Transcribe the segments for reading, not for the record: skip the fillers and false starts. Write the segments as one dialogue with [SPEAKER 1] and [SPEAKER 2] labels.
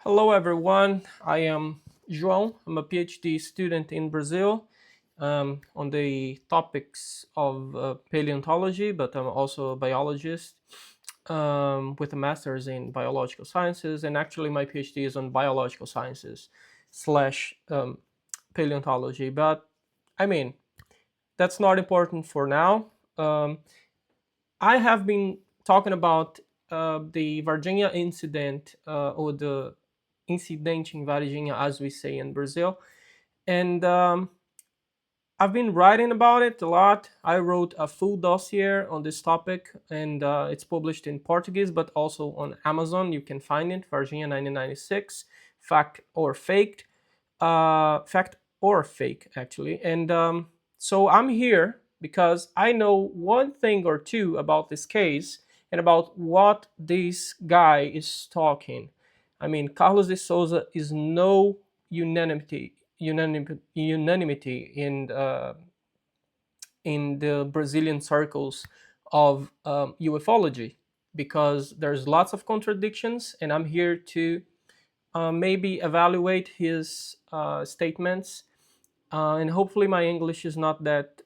[SPEAKER 1] Hello, everyone. I am João. I'm a PhD student in Brazil on the topics of paleontology, but I'm also a biologist with a master's in biological sciences. And actually, my PhD is on biological sciences slash paleontology. But I mean, that's not important for now. Um, I have been talking about the Varginha incident, or the incidente em Varginha, as we say in Brazil. And I've been writing about it a lot. I wrote a full dossier on this topic, and it's published in Portuguese, but also on Amazon. You can find it, Varginha 1996, Fact or Faked. Fact or Fake, actually. And so I'm here because I know one thing or two about this case and about what this guy is talking. I mean, Carlos de Souza is no unanimity in the Brazilian circles of ufology, because there's lots of contradictions, and I'm here to maybe evaluate his statements, and hopefully my English is not that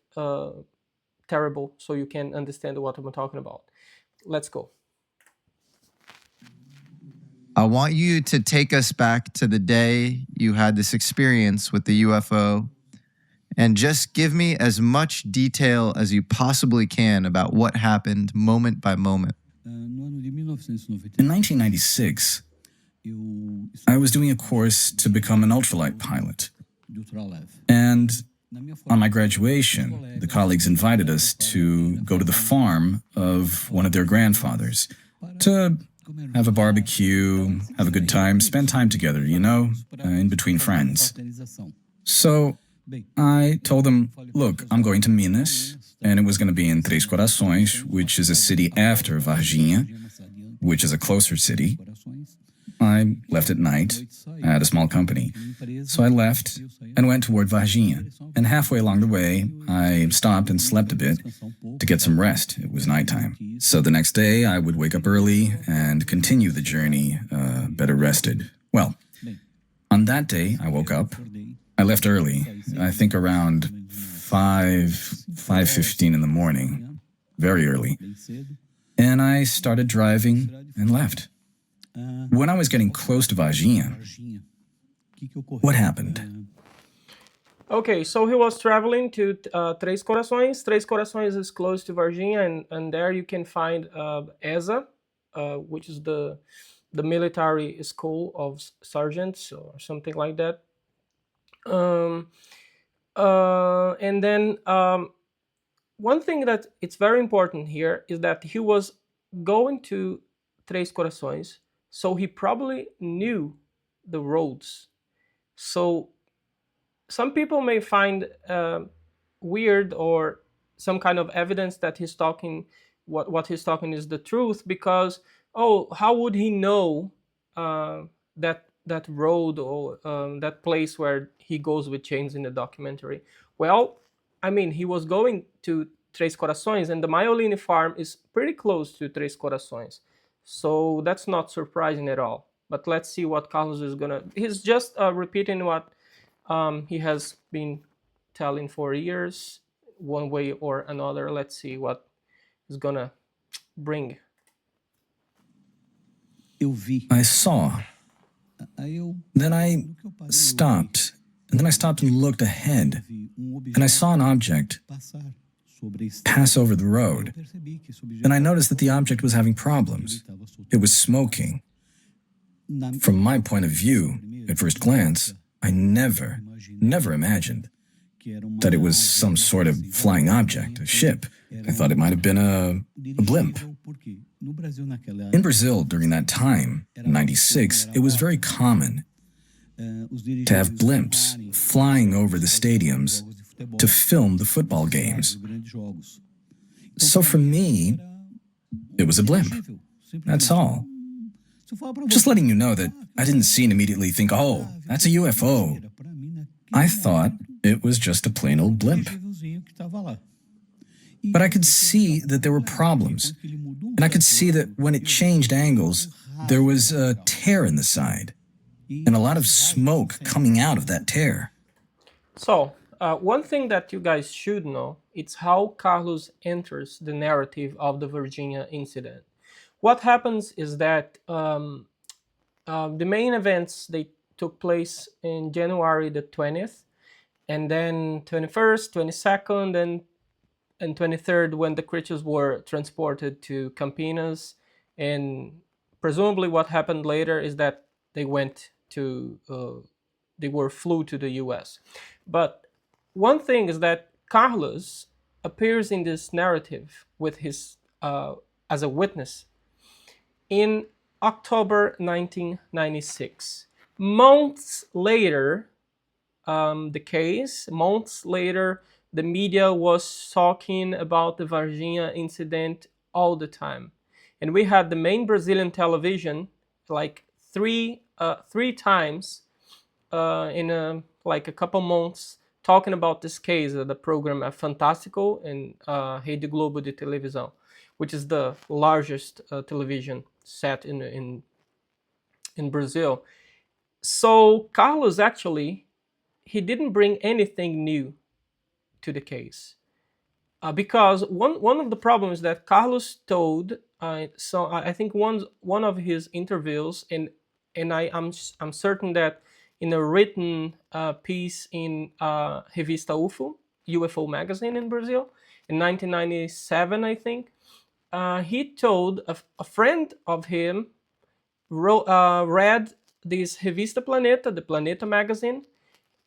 [SPEAKER 1] terrible, so you can understand what I'm talking about. Let's go.
[SPEAKER 2] I want you to take us back to the day you had this experience with the UFO and just give me as much detail as you possibly can about what happened moment by moment.
[SPEAKER 3] In 1996, I was doing a course to become an ultralight pilot. And on my graduation, the colleagues invited us to go to the farm of one of their grandfathers to have a barbecue, have a good time, spend time together, in between friends. So I told them, look, I'm going to Minas, and it was going to be in Três Corações, which is a city after Varginha, which is a closer city. I left at night. I had a small company. So I left and went toward Varginha. And halfway along the way, I stopped and slept a bit to get some rest. It was nighttime. So the next day, I would wake up early and continue the journey better rested. Well, on that day, I woke up. I left early, I think around 5:15 in the morning, very early. And I started driving and left. When I was getting close to Varginha, what happened?
[SPEAKER 1] Okay, so he was traveling to Três Corações. Três Corações is close to Varginha, and there you can find ESA, which is the military school of sergeants or something like that. And then one thing that it's very important here is that he was going to Três Corações, so he probably knew the roads. So some people may find weird or some kind of evidence that he's talking, what he's talking is the truth, because how would he know that road or that place where he goes with chains in the documentary? Well, I mean, he was going to Três Corações, and the Maiolini farm is pretty close to Três Corações. So that's not surprising at all. But let's see what Carlos is gonna... He's just repeating what he has been telling for years, one way or another. Let's see what he's gonna bring.
[SPEAKER 3] I saw. Then I stopped. And then I stopped and looked ahead. And I saw an object pass over the road. And I noticed that the object was having problems. It was smoking. From my point of view, at first glance, I never imagined that it was some sort of flying object, a ship. I thought it might have been a blimp. In Brazil, during that time, in '96, it was very common to have blimps flying over the stadiums to film the football games. So for me, it was a blimp. That's all. Just letting you know that I didn't see and immediately think, oh, that's a UFO. I thought it was just a plain old blimp. But I could see that there were problems. And I could see that when it changed angles, there was a tear in the side. and a lot of smoke coming out of that tear.
[SPEAKER 1] So, one thing that you guys should know is how Carlos enters the narrative of the Virginia incident. What happens is that the main events they took place in January the 20th, and then 21st, 22nd, and 23rd when the creatures were transported to Campinas, and presumably what happened later is that they went to flew to the US. But one thing is that Carlos appears in this narrative with his as a witness in October 1996. Months later, the media was talking about the Varginha incident all the time, and we had the main Brazilian television like three times in a couple months talking about this case. The program Fantástico and Rede Globo de Televisão, which is the largest television set in Brazil. So Carlos actually, he didn't bring anything new to the case, because one of the problems that Carlos told. So I think one of his interviews, and I'm certain that in a written piece in Revista UFO magazine in Brazil in 1997, I think, he told a friend of him read this Revista Planeta, the Planeta magazine,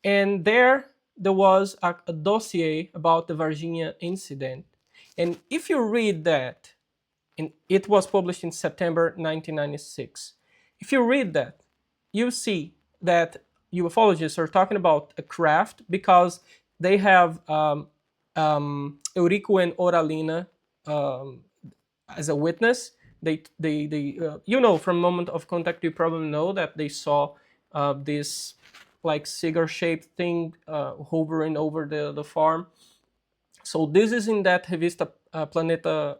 [SPEAKER 1] and there was a dossier about the Varginha incident. And if you read that, and it was published in September 1996, if you read that, you see that ufologists are talking about a craft because they have Eurico and Oralina as a witness. They from Moment of Contact, you probably know that they saw this like cigar-shaped thing hovering over the farm. So this is in that Revista Planeta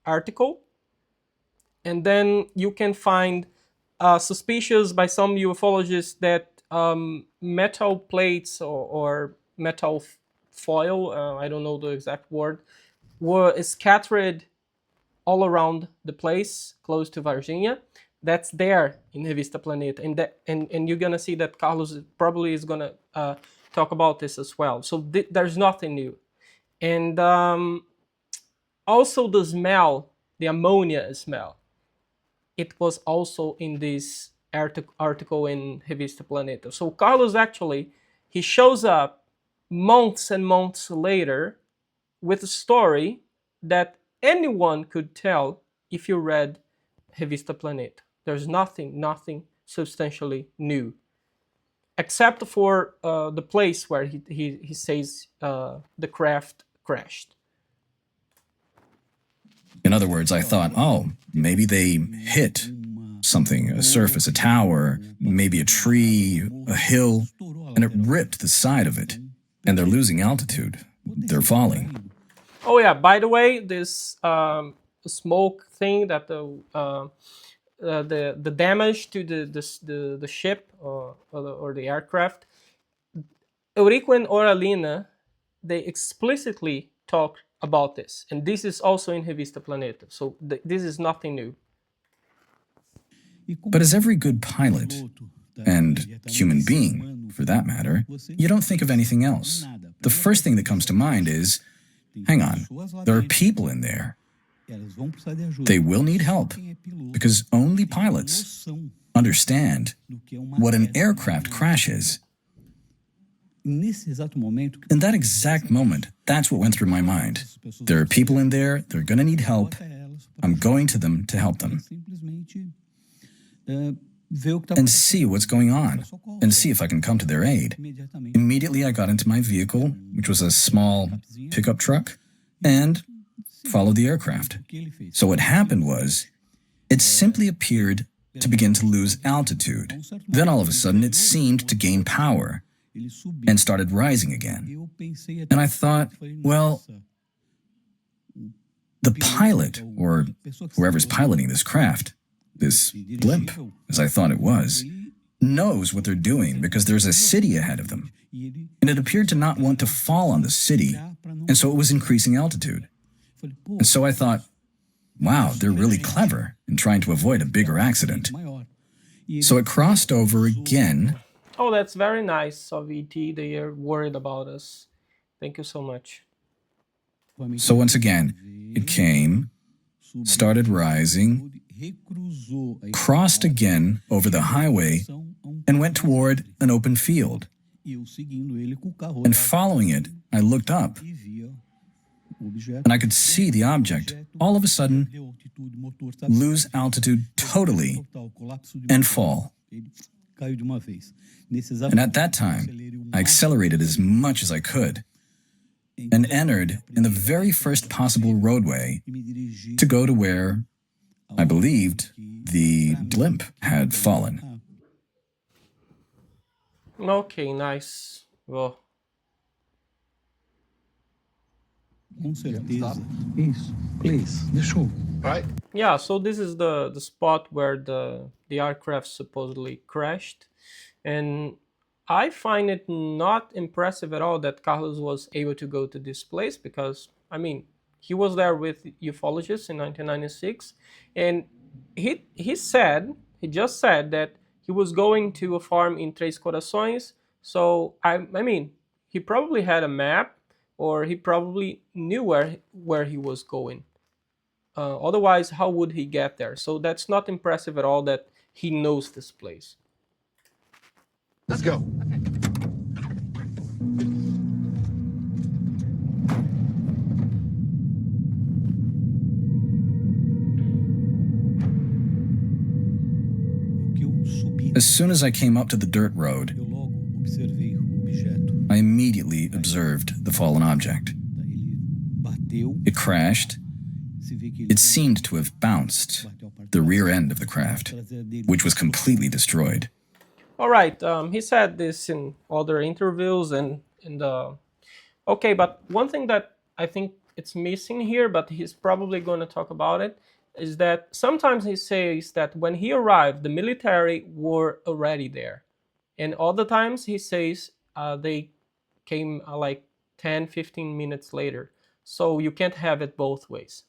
[SPEAKER 1] article. And then you can find suspicious by some ufologists that metal plates or metal foil, I don't know the exact word, were scattered all around the place close to Varginha. That's there in Revista Planeta, and you're gonna see that Carlos probably is gonna talk about this as well. So there's nothing new, and also the smell, the ammonia smell, it was also in this article in Revista Planeta. So Carlos actually, he shows up months and months later with a story that anyone could tell if you read Revista Planeta. There's nothing substantially new, except for the place where he says the craft crashed.
[SPEAKER 3] In other words, I thought, oh, maybe they hit something, a surface, a tower, maybe a tree, a hill, and it ripped the side of it. And they're losing altitude. They're falling.
[SPEAKER 1] Oh yeah, by the way, this smoke thing that the damage to the ship or the aircraft, Eurico and Oralina, they explicitly talk about this, and this is also in Revista Planeta. So this is nothing new.
[SPEAKER 3] But as every good pilot, and human being for that matter, you don't think of anything else. The first thing that comes to mind is, hang on, there are people in there. They will need help, because only pilots understand what an aircraft crash is. In that exact moment, that's what went through my mind. There are people in there, they're going to need help. I'm going to them to help them. And see what's going on, and see if I can come to their aid. Immediately I got into my vehicle, which was a small pickup truck, and followed the aircraft. So what happened was, it simply appeared to begin to lose altitude. Then all of a sudden it seemed to gain power and started rising again. And I thought, well, the pilot, or whoever's piloting this craft, this blimp, as I thought it was, knows what they're doing because there's a city ahead of them. And it appeared to not want to fall on the city, and so it was increasing altitude. And so I thought, wow, they're really clever in trying to avoid a bigger accident. So it crossed over again.
[SPEAKER 1] Oh, that's very nice of ET. They are worried about us. Thank you so much.
[SPEAKER 3] So once again, it came, started rising, crossed again over the highway, and went toward an open field. And following it, I looked up, and I could see the object all of a sudden lose altitude totally and fall. And at that time, I accelerated as much as I could and entered in the very first possible roadway to go to where I believed the blimp had fallen.
[SPEAKER 1] Okay, nice. Well,
[SPEAKER 4] Com certeza. Isso. Please, deixou.
[SPEAKER 5] Right?
[SPEAKER 1] yeah, so this is the spot where the aircraft supposedly crashed. And I find it not impressive at all that Carlos was able to go to this place because, I mean, he was there with ufologists in 1996, and he just said that he was going to a farm in Três Corações. So I mean, he probably had a map, or he probably knew where he was going. Otherwise, how would he get there? So that's not impressive at all that he knows this place.
[SPEAKER 5] Let's go.
[SPEAKER 3] As soon as I came up to the dirt road,
[SPEAKER 4] Eu logo observei o objeto.
[SPEAKER 3] I immediately observed the fallen object.
[SPEAKER 4] Daí ele bateu.
[SPEAKER 3] It crashed.
[SPEAKER 4] Se vê que ele
[SPEAKER 3] It seemed to have bounced the rear end of the craft,
[SPEAKER 4] traseira dele.
[SPEAKER 3] which was completely destroyed.
[SPEAKER 1] All right, he said this in other interviews, and okay, but one thing that I think it's missing here, but he's probably going to talk about it, is that sometimes he says that when he arrived, the military were already there, and other times he says they came like 10, 15 minutes later. So you can't have it both ways.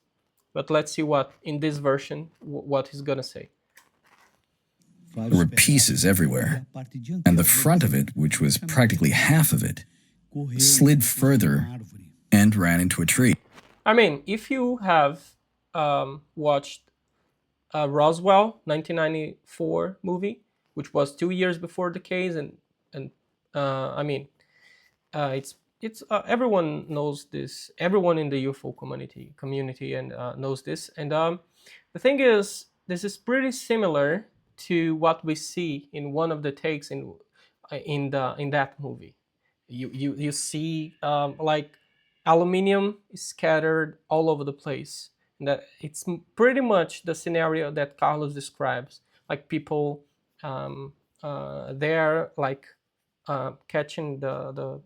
[SPEAKER 1] But let's see what in this version what he's gonna say.
[SPEAKER 3] There were pieces everywhere, and the front of it, which was practically half of it, slid further and ran into a tree.
[SPEAKER 1] I mean, if you have watched Roswell 1994 movie, which was 2 years before the case, and I mean, it's everyone knows this. Everyone in the UFO community and knows this. And the thing is, this is pretty similar to what we see in one of the takes in that movie. You see like aluminum scattered all over the place. And that it's pretty much the scenario that Carlos describes, like people there, like catching the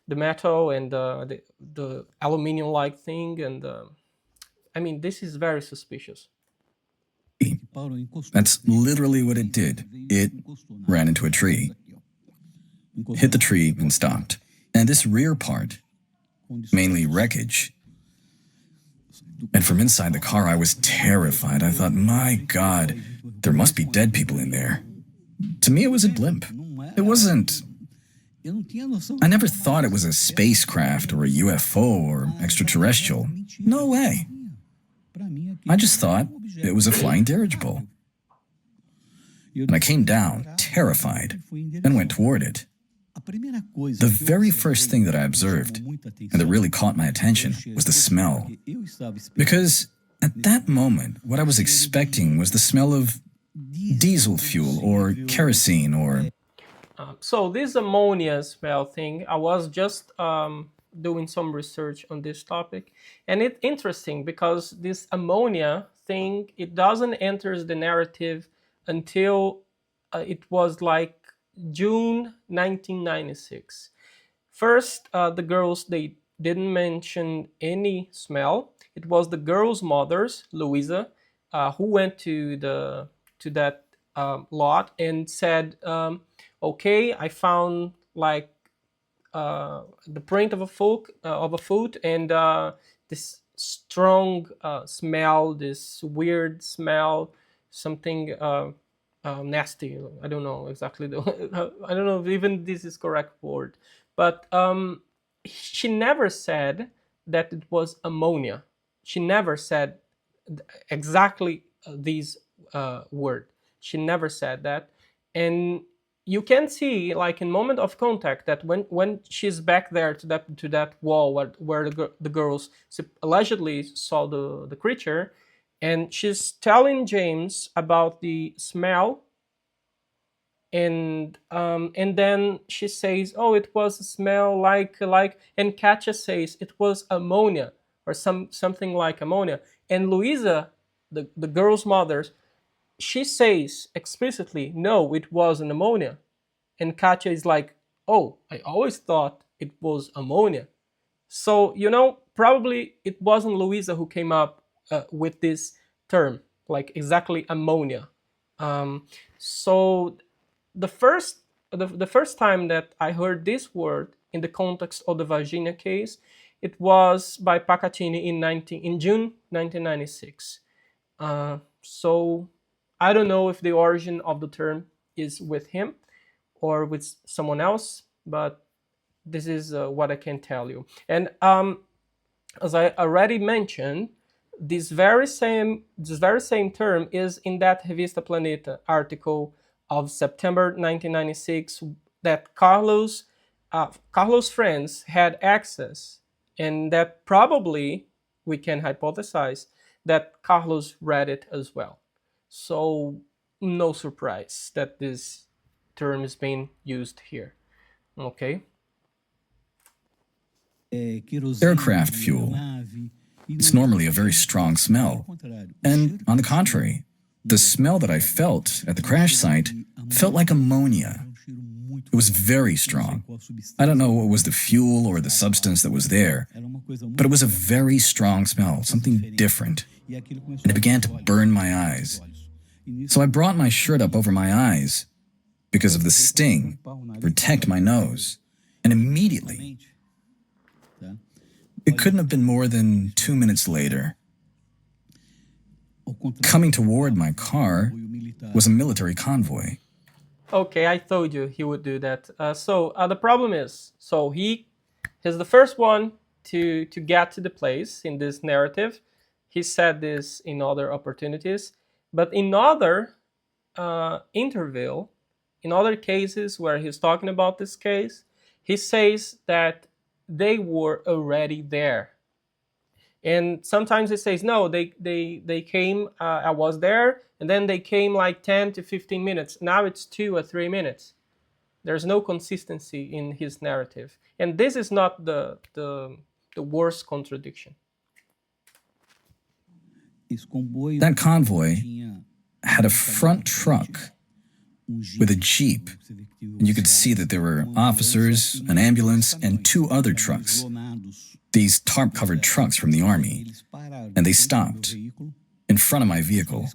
[SPEAKER 1] metal and the aluminium-like thing, and I mean, this is very suspicious.
[SPEAKER 3] That's literally what it did. It ran into a tree, hit the tree, and stopped. And this rear part, mainly wreckage. And from inside the car, I was terrified. I thought, my God, there must be dead people in there. To me, it was a blimp. It wasn't. I never thought it was a spacecraft or a UFO or extraterrestrial. No way. I just thought it was a flying dirigible. And I came down, terrified, and went toward it. The very first thing that I observed, and that really caught my attention, was the smell. Because at that moment, what I was expecting was the smell of diesel fuel or kerosene or...
[SPEAKER 1] So this ammonia smell thing, I was just doing some research on this topic, and it's interesting because this ammonia thing, it doesn't enter the narrative until it was like June 1996. First, the girls, they didn't mention any smell. It was the girls' mothers, Louisa, who went to that lot and said, okay, I found like the print of a foot, and this strong smell, this weird smell, something nasty. I don't know exactly I don't know if even this is correct word, but she never said that it was ammonia. She never said exactly this word. She never said that, and you can see, like in moment of contact, that when she's back there to that wall where the girls allegedly saw the creature, and she's telling James about the smell, and then she says, "Oh, it was a smell like," and Katya says it was ammonia or something like ammonia, and Louisa, the girl's mother, she says explicitly, "No, it wasn't ammonia," and Katya is like, "Oh, I always thought it was ammonia." So probably it wasn't Louisa who came up with this term, like exactly ammonia. So the first time that I heard this word in the context of the Varginha case, it was by Pacatini in June 1996. So I don't know if the origin of the term is with him or with someone else, but this is what I can tell you. And as I already mentioned, this very same term is in that Revista Planeta article of September 1996 that Carlos friends had access, and that probably we can hypothesize that Carlos read it as well. So no surprise that this term is being used here. Okay.
[SPEAKER 3] Aircraft fuel. It's normally a very strong smell. And on the contrary, the smell that I felt at the crash site felt like ammonia. It was very strong. I don't know what was the fuel or the substance that was there, but it was a very strong smell, something different. And it began to burn my eyes. So I brought my shirt up over my eyes because of the sting, to protect my nose. And immediately, it couldn't have been more than 2 minutes later, coming toward my car was a military convoy.
[SPEAKER 1] Okay, I told you he would do that. So the problem is, so he's the first one to get to the place in this narrative. He said this in other opportunities, but in other interview, in other cases where he's talking about this case, he says that they were already there. And sometimes he says, no, they came, I was there, and then they came like 10 to 15 minutes. Now it's 2 or 3 minutes. There's no consistency in his narrative. And this is not the worst contradiction.
[SPEAKER 3] That convoy had a front truck with a jeep, and you could see that there were officers, an ambulance, and 2 other trucks, these tarp-covered trucks from the army, and they stopped in front of my vehicle.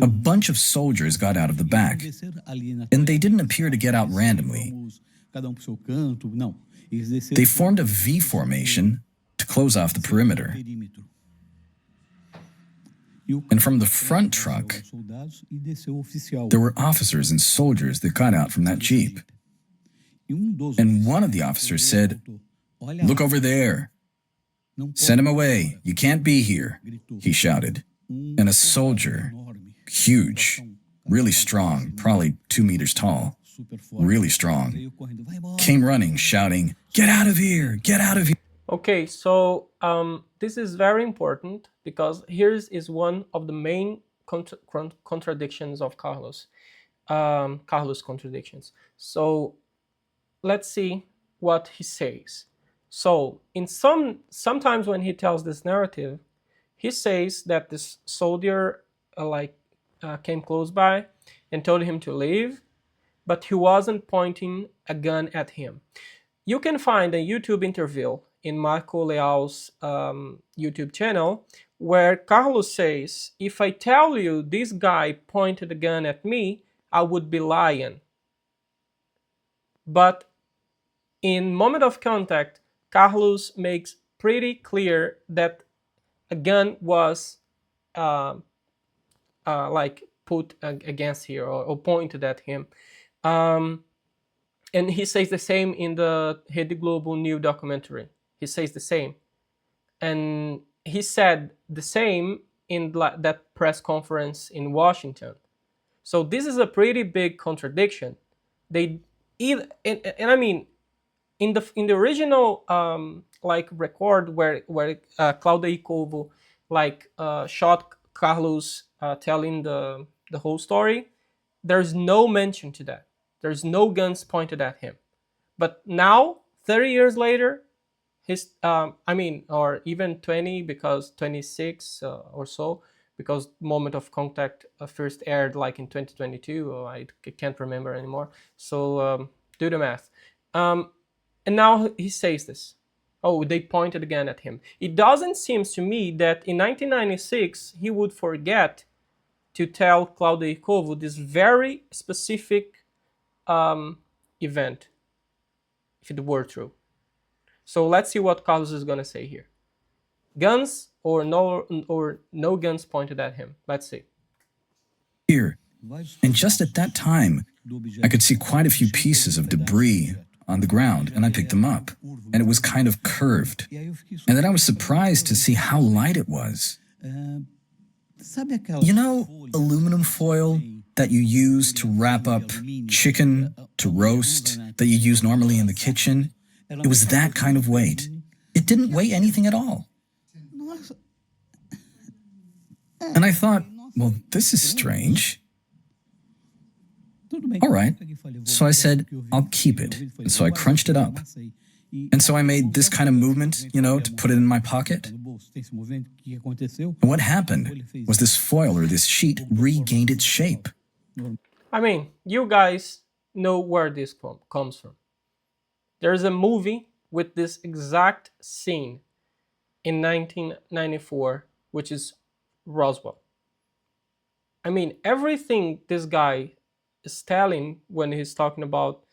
[SPEAKER 3] A bunch of soldiers got out of the back, and they didn't appear to get out randomly. They formed a V formation to close off the perimeter. And from the front truck, there were officers and soldiers that got out from that jeep. And one of the officers said, "Look over there. Send him away. You can't be here," he shouted. And a soldier, huge, really strong, probably 2 meters tall, really strong, came running, shouting, "Get out of here! Get out of here!"
[SPEAKER 1] Okay, so this is very important because here is one of the main contradictions of Carlos. Carlos contradictions. So let's see what he says. So sometimes when he tells this narrative, he says that this soldier came close by and told him to leave, but he wasn't pointing a gun at him. You can find a YouTube interview in Marco Leal's YouTube channel where Carlos says, if I tell you this guy pointed a gun at me, I would be lying. But in Moment of Contact, Carlos makes pretty clear that a gun was like put against here or pointed at him. And he says the same in the Rede Globo new documentary. He says the same. And he said the same in that press conference in Washington. So this is a pretty big contradiction. They either, and I mean, in the original like record where Claudio Icovo like shot Carlos telling the whole story, there's no mention to that. There's no guns pointed at him. But now, 30 years later, his I mean, or even 20, because 26 or so, because Moment of Contact first aired like in 2022, or I can't remember anymore. So do the math. And now he says this. Oh, they pointed again at him. It doesn't seem to me that in 1996 he would forget to tell Claudio Icovo this very specific event, if it were true. So let's see what Carlos is going to say here. Guns or no guns pointed at him. Let's see.
[SPEAKER 3] Here, and just at that time, I could see quite a few pieces of debris on the ground, and I picked them up, and it was kind of curved. And then I was surprised to see how light it was. You know, aluminum foil that you use to wrap up chicken to roast that you use normally in the kitchen? It was that kind of weight. It didn't weigh anything at all. And I thought, well, this is strange. All right. So I said, I'll keep it. And so I crunched it up. And so I made this kind of movement, you know, to put it in my pocket. And what happened was this foil or this sheet regained its shape.
[SPEAKER 1] I mean, you guys know where this comes from. There's a movie with this exact scene in 1994, which is Roswell. I mean, everything this guy is telling when he's talking about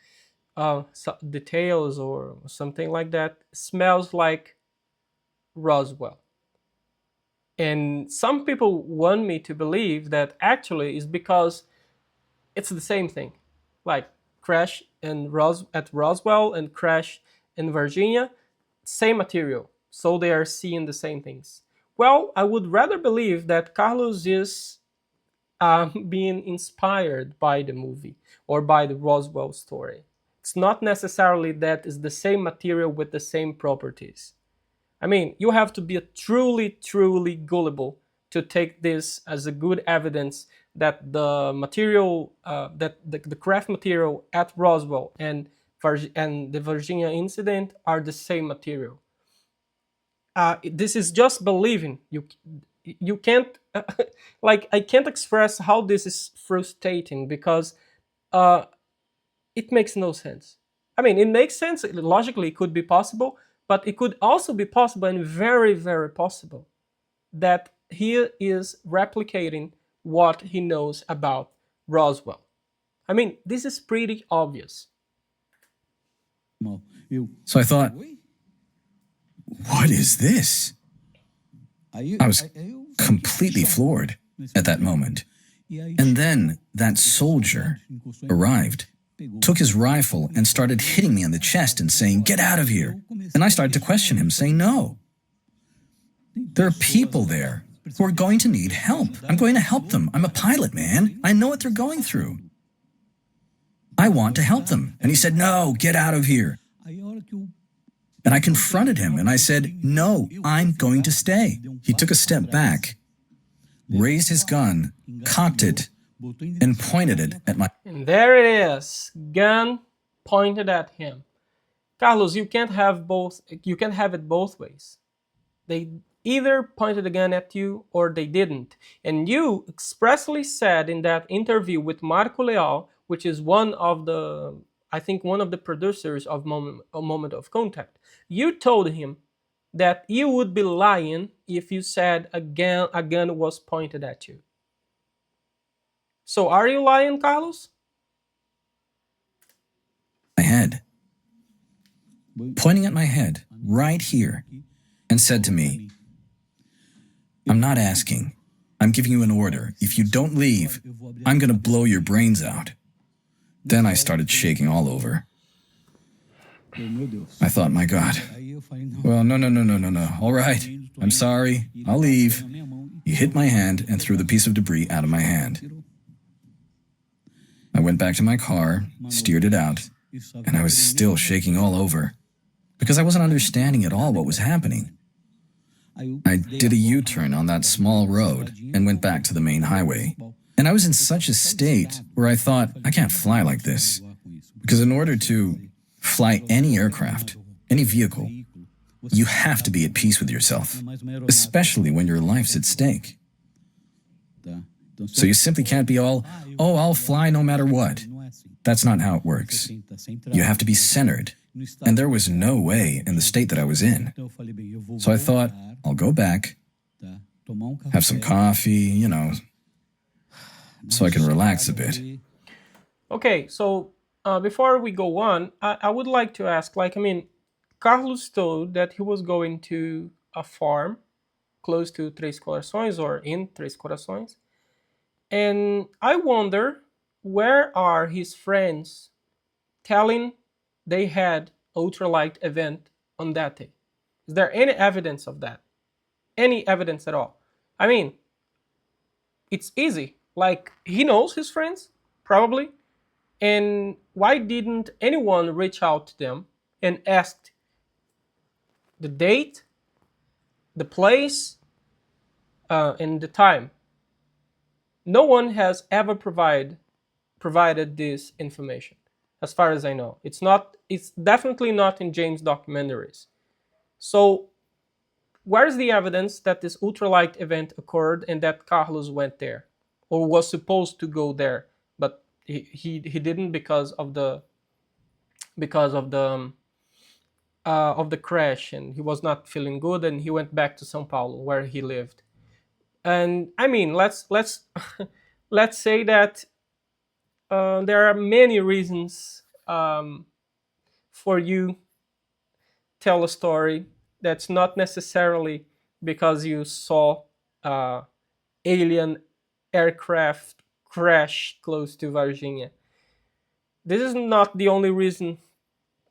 [SPEAKER 1] details or something like that smells like Roswell. And some people want me to believe that actually is because it's the same thing. Like crash at Roswell and crash in Virginia, same material. So they are seeing the same things. Well, I would rather believe that Carlos is being inspired by the movie or by the Roswell story. It's not necessarily that it's the same material with the same properties. I mean, you have to be truly, truly gullible to take this as a good evidence that the material, that the craft material at Roswell and the Virginia incident are the same material. This is just believing. You can't like I can't express how this is frustrating because it makes no sense. I mean, it makes sense logically. It could be possible, but it could also be possible and very, very possible that he is replicating what he knows about Roswell. I mean, this is pretty obvious.
[SPEAKER 3] So I thought, what is this? I was completely floored at that moment. And then that soldier arrived, took his rifle and started hitting me in the chest and saying, "Get out of here." And I started to question him, saying, "No, there are people there who are going to need help. I'm going to help them. I'm a pilot, man. I know what they're going through. I want to help them." And he said, "No, get out of here." And I confronted him and I said, "No, I'm going to stay." He took a step back, raised his gun, cocked it, and pointed it at my...
[SPEAKER 1] And there it is, gun pointed at him. Carlos, you can't have both. You can't have it both ways. They either pointed a gun at you or they didn't. And you expressly said in that interview with Marco Leal, which is one of the, I think one of the producers of Moment of Contact, you told him that you would be lying if you said a gun was pointed at you. So are you lying, Carlos?
[SPEAKER 3] My head, pointing at my head right here, and said to me, I'm not asking. I'm giving you an order. If you don't leave, I'm going to blow your brains out. Then I started shaking all over. I thought, my God. Well, no. All right. I'm sorry. I'll leave. He hit my hand and threw the piece of debris out of my hand. I went back to my car, steered it out, and I was still shaking all over because I wasn't understanding at all what was happening. I did a U-turn on that small road and went back to the main highway. And I was in such a state where I thought, I can't fly like this. Because in order to fly any aircraft, any vehicle, you have to be at peace with yourself, especially when your life's at stake. So you simply can't be all, oh, I'll fly no matter what. That's not how it works. You have to be centered. And there was no way in the state that I was in. So I thought, I'll go back, have some coffee, so I can relax a bit.
[SPEAKER 1] Okay, so before we go on, I would like to ask, Carlos told that he was going to a farm close to Três Corações or in Três Corações. And I wonder, where are his friends telling they had ultralight event on that day? Is there any evidence of that? Any evidence at all? It's easy. He knows his friends, probably. And why didn't anyone reach out to them and ask the date, the place, and the time? No one has ever provided this information, as far as I know. It's definitely not in James' documentaries. So where's the evidence that this ultralight event occurred and that Carlos went there, or was supposed to go there, but he didn't because of the crash, and he was not feeling good, and he went back to São Paulo where he lived. And let's let's say that there are many reasons for you tell a story that's not necessarily because you saw alien aircraft crash close to Varginha. This is not the only reason,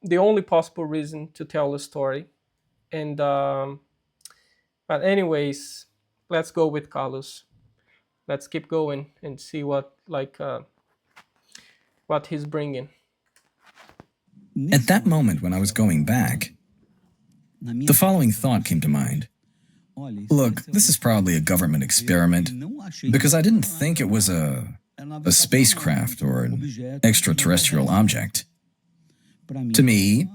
[SPEAKER 1] the only possible reason to tell a story. And but anyways, let's go with Carlos. Let's keep going and see what he's bringing.
[SPEAKER 3] At that moment when I was going back, the following thought came to mind. Look, this is probably a government experiment because I didn't think it was a spacecraft or an extraterrestrial object. To me,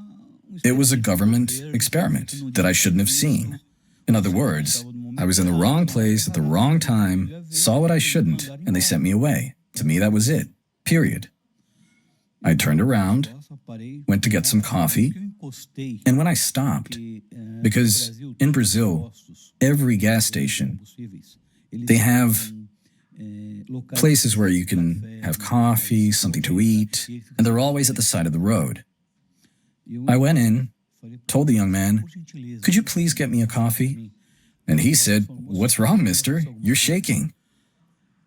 [SPEAKER 3] it was a government experiment that I shouldn't have seen. In other words, I was in the wrong place at the wrong time, saw what I shouldn't, and they sent me away. To me, that was it. Period. I turned around, went to get some coffee, and when I stopped, because in Brazil, every gas station, they have places where you can have coffee, something to eat, and they're always at the side of the road. I went in, told the young man, could you please get me a coffee? And he said, what's wrong, mister? You're shaking.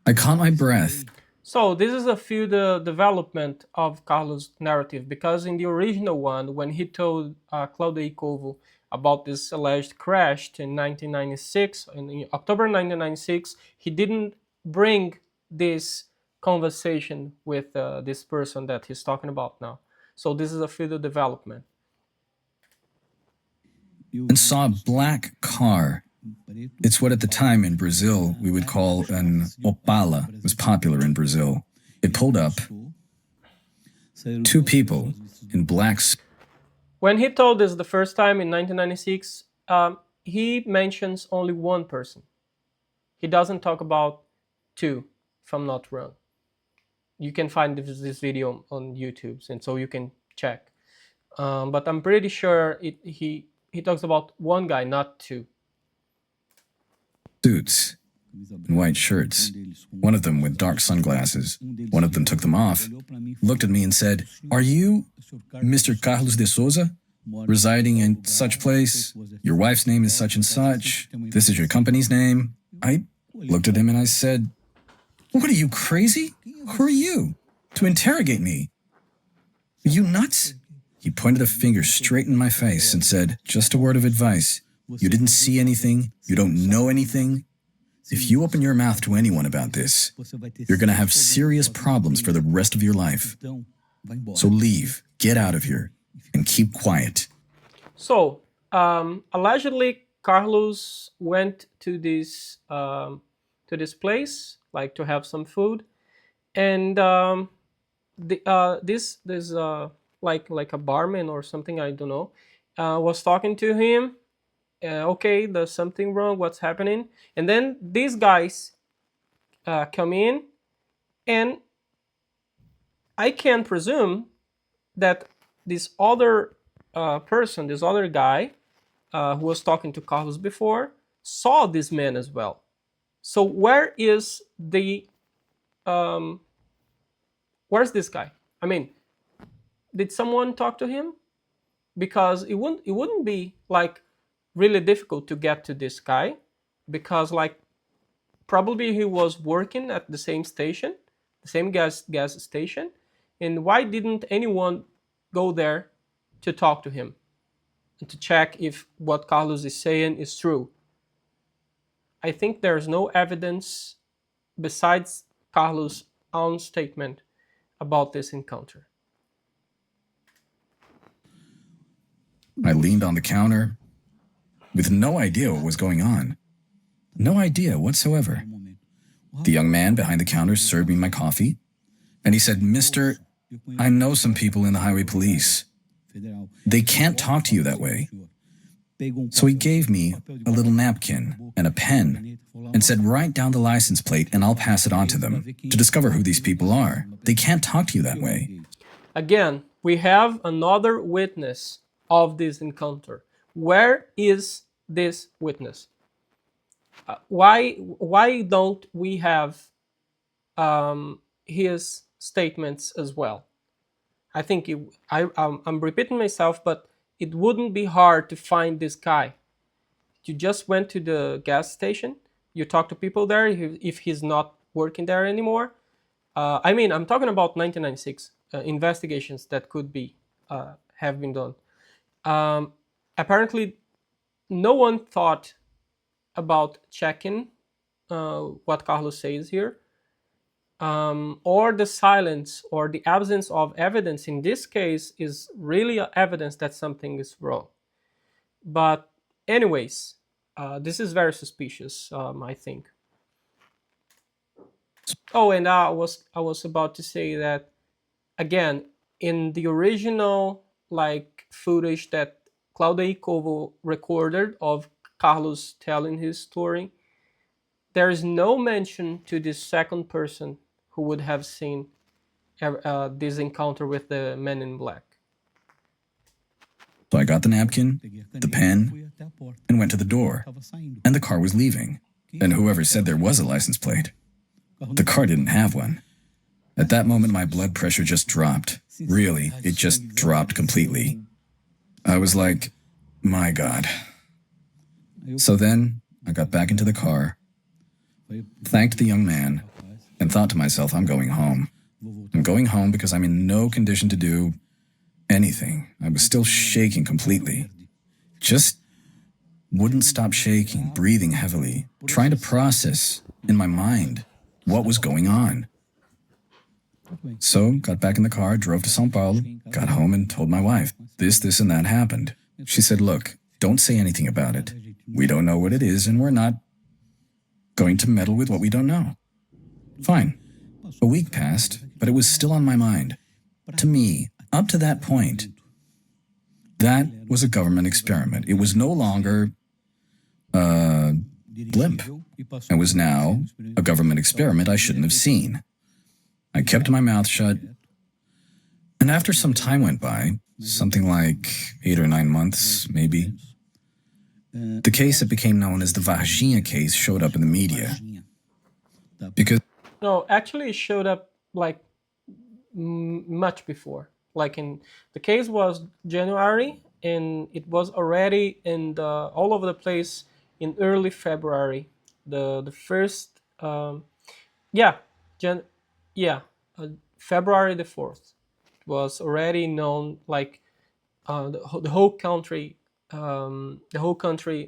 [SPEAKER 3] I caught my breath.
[SPEAKER 1] So this is a the development of Carlos' narrative, because in the original one, when he told Claudio Covo about this alleged crash in 1996, in October 1996, he didn't bring this conversation with this person that he's talking about now. So this is a further development.
[SPEAKER 3] And saw a black car. It's what at the time in Brazil we would call an Opala. It was popular in Brazil. It pulled up. Two people in blacks.
[SPEAKER 1] When he told this the first time in 1996, he mentions only one person. He doesn't talk about two, if I'm not wrong. You can find this video on YouTube, and so you can check. But I'm pretty sure he talks about one guy, not two.
[SPEAKER 3] suits and white shirts, one of them with dark sunglasses. One of them took them off, looked at me and said, "Are you Mr. Carlos de Souza, residing in such place? Your wife's name is such and such. This is your company's name." I looked at him and I said, "What are you, crazy? Who are you to interrogate me? Are you nuts?" He pointed a finger straight in my face and said, "Just a word of advice. You didn't see anything. You don't know anything. If you open your mouth to anyone about this, you're going to have serious problems for the rest of your life. So leave, get out of here, and keep quiet."
[SPEAKER 1] So, allegedly, Carlos went to this place, like to have some food, and this like a barman or something, I don't know, was talking to him. Okay, there's something wrong. What's happening? And then these guys come in, and I can presume that this other person, this other guy who was talking to Carlos before, saw this man as well. So where's this guy? I mean, did someone talk to him? Because it wouldn't be like really difficult to get to this guy, because like probably he was working at the same station, the same gas station, and why didn't anyone go there to talk to him and to check if what Carlos is saying is true? I think there's no evidence besides Carlos' own statement about this encounter.
[SPEAKER 3] I leaned on the counter with no idea what was going on. No idea whatsoever. The young man behind the counter served me my coffee, and he said, "Mister, I know some people in the highway police. They can't talk to you that way." So he gave me a little napkin and a pen and said, "Write down the license plate and I'll pass it on to them to discover who these people are. They can't talk to you that way."
[SPEAKER 1] Again, we have another witness of this encounter. Where is this witness? Why don't we have his statements as well? I think I'm repeating myself, but it wouldn't be hard to find this guy. You just went to the gas station, you talk to people there if he's not working there anymore. I mean, I'm talking about 1996 investigations that could be have been done. Apparently, no one thought about checking what Carlos says here, or the silence or the absence of evidence in this case is really evidence that something is wrong. But anyways, this is very suspicious, I think. Oh, and I was about to say that again, in the original like footage that Claudia Covo recorded of Carlos telling his story, there is no mention to this second person who would have seen this encounter with the men in black.
[SPEAKER 3] So I got the napkin, the pen, and went to the door. And the car was leaving. And whoever said there was a license plate, the car didn't have one. At that moment, my blood pressure just dropped. Really, it just dropped completely. I was like, my God. So then I got back into the car, thanked the young man, and thought to myself, I'm going home. I'm going home because I'm in no condition to do anything. I was still shaking completely. Just wouldn't stop shaking, breathing heavily, trying to process in my mind what was going on. So got back in the car, drove to São Paulo, got home and told my wife, this and that happened. She said, look, don't say anything about it. We don't know what it is and we're not going to meddle with what we don't know. Fine. A week passed, but it was still on my mind. To me, up to that point, that was a government experiment. It was no longer a blimp. It was now a government experiment I shouldn't have seen. I kept my mouth shut, and after some time went by, something like 8 or 9 months, maybe, The case that became known as the Varginha case showed up in the media. Because
[SPEAKER 1] No, actually, it showed up like much before. Like in the case was January, and it was already in the all over the place in early February. The first yeah Jan yeah February the 4th was already known. Like the whole country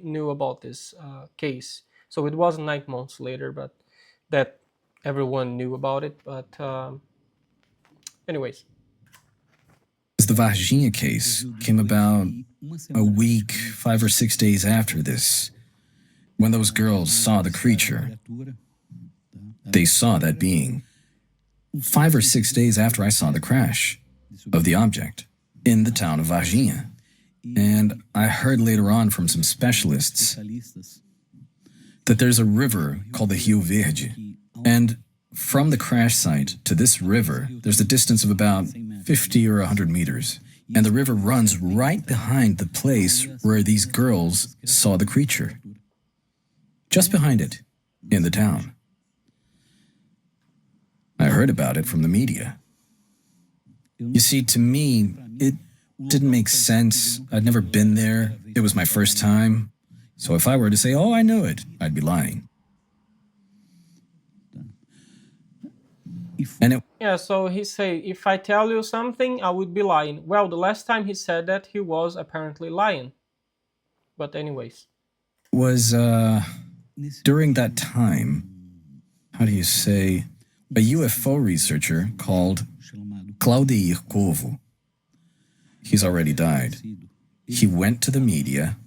[SPEAKER 1] knew about this case. So it was 9 months later, but that everyone knew about it. But anyways,
[SPEAKER 3] the Varginha case came about a week, 5 or 6 days after this, when those girls saw the creature. They saw that being. 5 or 6 days after I saw the crash of the object in the town of Varginha. And I heard later on from some specialists that there's a river called the Rio Verde. And from the crash site to this river, there's a distance of about 50 or 100 meters. And the river runs right behind the place where these girls saw the creature. Just behind it, in the town. I heard about it from the media. You see, to me, it didn't make sense. I'd never been there. It was my first time. So if I were to say, oh, I knew it, I'd be lying. And
[SPEAKER 1] yeah, so he say, if I tell you something, I would be lying. Well, the last time he said that, he was apparently lying. But anyways.
[SPEAKER 3] Was during that time, how do you say, a UFO researcher called Carlos de Souza. He's already died. He went to the media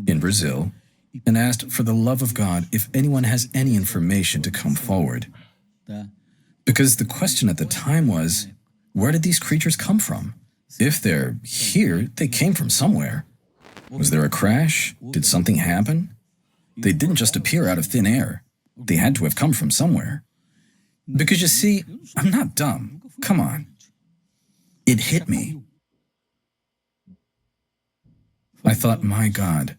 [SPEAKER 3] in Brazil and asked for the love of God if anyone has any information to come forward. Because the question at the time was, where did these creatures come from? If they're here, they came from somewhere. Was there a crash? Did something happen? They didn't just appear out of thin air. They had to have come from somewhere. Because you see, I'm not dumb. Come on. It hit me. I thought, my God,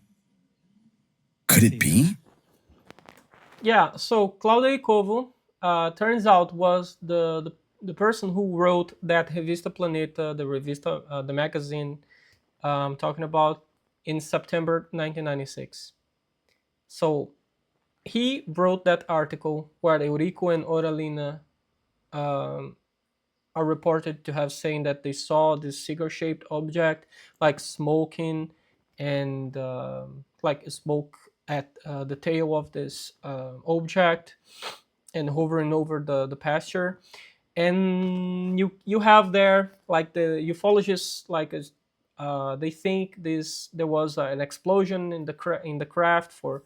[SPEAKER 3] could it be?
[SPEAKER 1] Yeah, so Claudio Covo turns out was the person who wrote that Revista Planeta, the magazine I'm talking about, in September 1996. So he wrote that article where Eurico and Oralina are reported to have saying that they saw this cigar-shaped object, like smoking, and like smoke at the tail of this object, and hovering over the pasture. And you have there, like, the ufologists, like, they think there was an explosion in the craft for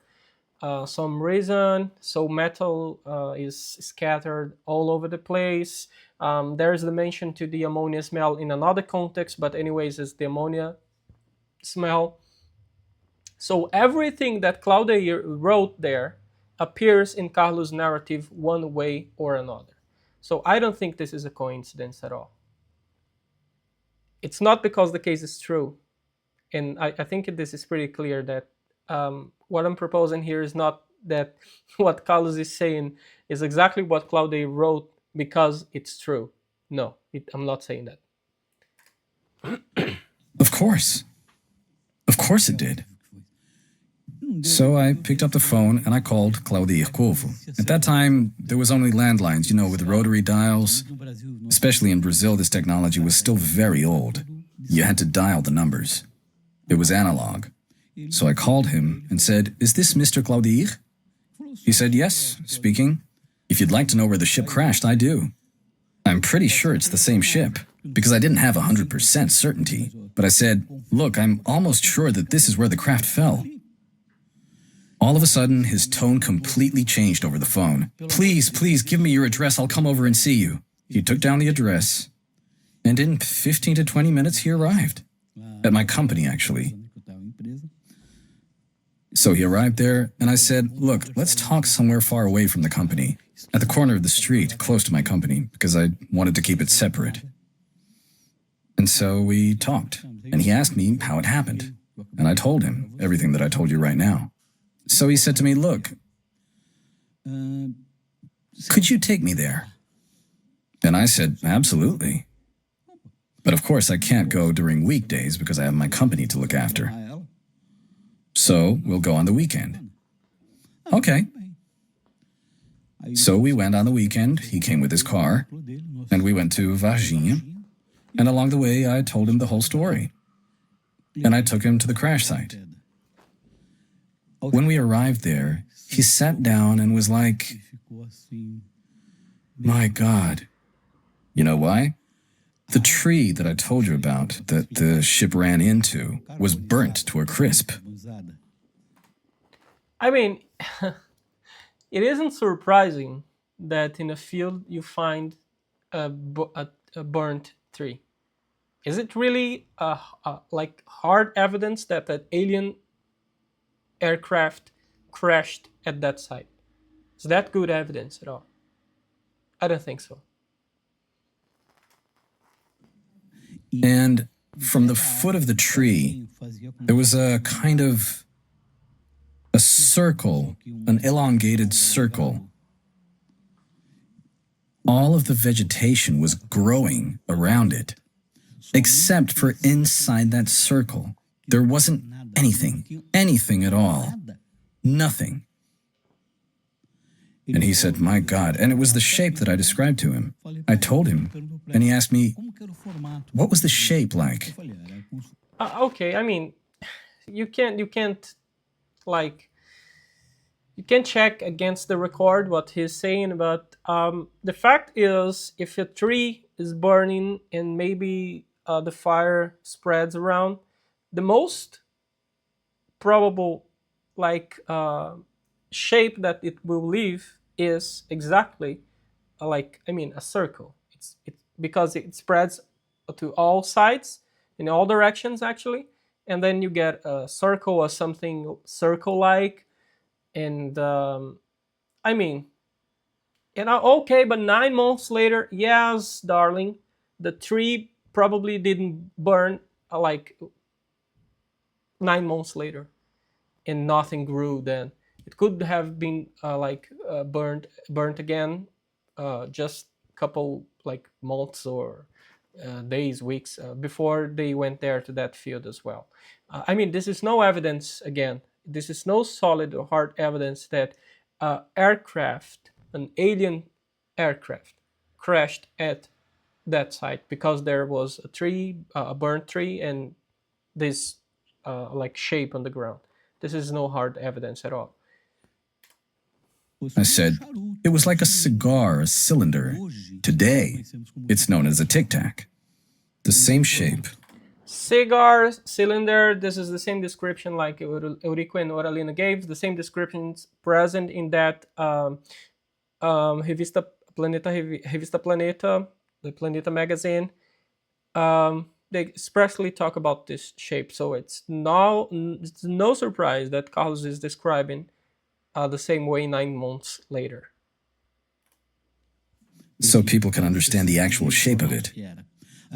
[SPEAKER 1] some reason, so metal is scattered all over the place. There's the mention to the ammonia smell in another context, but anyways, it's the ammonia smell. So everything that Claudia wrote there appears in Carlos' narrative one way or another. So I don't think this is a coincidence at all. It's not because the case is true. And I think this is pretty clear that what I'm proposing here is not that what Carlos is saying is exactly what Claudia wrote because it's true. No, I'm not saying that.
[SPEAKER 3] Of course. Of course it did. So I picked up the phone and I called Claudio Covo. At that time, there was only landlines, with rotary dials. Especially in Brazil, this technology was still very old. You had to dial the numbers. It was analog. So I called him and said, "Is this Mr. Claudio?" He said, "Yes, speaking. If you'd like to know where the ship crashed, I do. I'm pretty sure it's the same ship, because I didn't have 100% certainty. But I said, look, I'm almost sure that this is where the craft fell." All of a sudden, his tone completely changed over the phone. Please, give me your address. I'll come over and see you." He took down the address, and in 15 to 20 minutes, he arrived. At my company, actually. So he arrived there, and I said, "Look, let's talk somewhere far away from the company, at the corner of the street, close to my company, because I wanted to keep it separate." And so we talked, and he asked me how it happened. And I told him everything that I told you right now. So he said to me, look, could you take me there? And I said, absolutely. But of course, I can't go during weekdays because I have my company to look after. So we'll go on the weekend. Okay. So we went on the weekend. He came with his car, and we went to Varginha. And along the way, I told him the whole story. And I took him to the crash site. When we arrived there, he sat down and was like, my God. You know why? The tree that I told you about that the ship ran into was burnt to a crisp.
[SPEAKER 1] I mean, it isn't surprising that in a field you find a burnt tree. Is it really like hard evidence that an alien aircraft crashed at that site? Is that good evidence at all? I don't think so.
[SPEAKER 3] And from the foot of the tree, there was a kind of a circle, an elongated circle. All of the vegetation was growing around it, except for inside that circle. There wasn't anything at all. Nothing. And he said, my God. And it was the shape that I described to him. I told him, and he asked me, what was the shape like?
[SPEAKER 1] Okay, I mean, you can't check against the record what he's saying, but the fact is, if a tree is burning and maybe the fire spreads around, the most probable shape that it will leave is exactly a circle. It's because it spreads to all sides in all directions actually, and then you get a circle or something circle-like, and okay, but 9 months later, yes, darling, the tree probably didn't burn 9 months later, and nothing grew then. It could have been burnt again, just a couple months or days, weeks before they went there to that field as well. This is no evidence, again, this is no solid or hard evidence that an alien aircraft crashed at that site because there was a tree, a burnt tree, and this shape on the ground. This is no hard evidence at all.
[SPEAKER 3] I said, it was like a cigar, a cylinder. Today, it's known as a tic-tac. The same shape.
[SPEAKER 1] Cigar, cylinder, this is the same description like Eurico and Oralina gave, the same descriptions present in that Revista Planeta, the Planeta magazine. They expressly talk about this shape, so it's no surprise that Carlos is describing the same way 9 months later.
[SPEAKER 3] So people can understand the actual shape of it.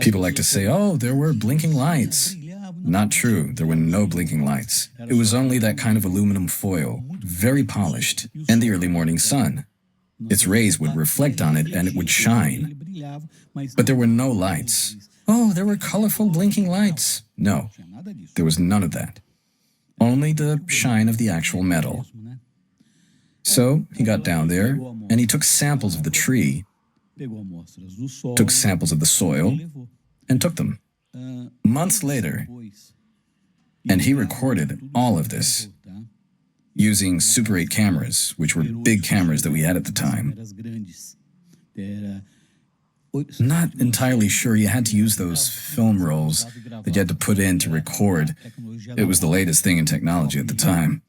[SPEAKER 3] People like to say, oh, there were blinking lights. Not true, there were no blinking lights. It was only that kind of aluminum foil, very polished, and the early morning sun. Its rays would reflect on it and it would shine. But there were no lights. Oh, there were colorful blinking lights. No, there was none of that. Only the shine of the actual metal. So he got down there and he took samples of the tree, took samples of the soil, and took them. Months later, and he recorded all of this using Super 8 cameras, which were big cameras that we had at the time. Not entirely sure you had to use those film rolls that you had to put in to record. It was the latest thing in technology at the time,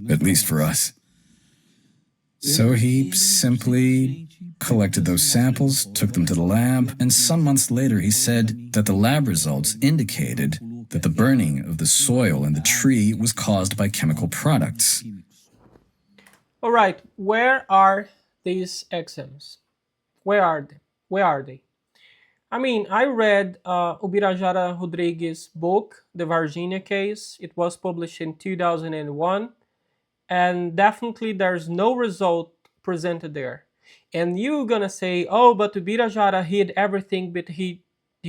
[SPEAKER 3] at least for us. So he simply collected those samples, took them to the lab, and some months later he said that the lab results indicated that the burning of the soil and the tree was caused by chemical products.
[SPEAKER 1] All right, where are these exams? Where are they? I mean, I read Ubirajara Rodrigues' book, The Varginha Case. It was published in 2001, and definitely there's no result presented there. And you're gonna say, oh, but Ubirajara hid everything, but he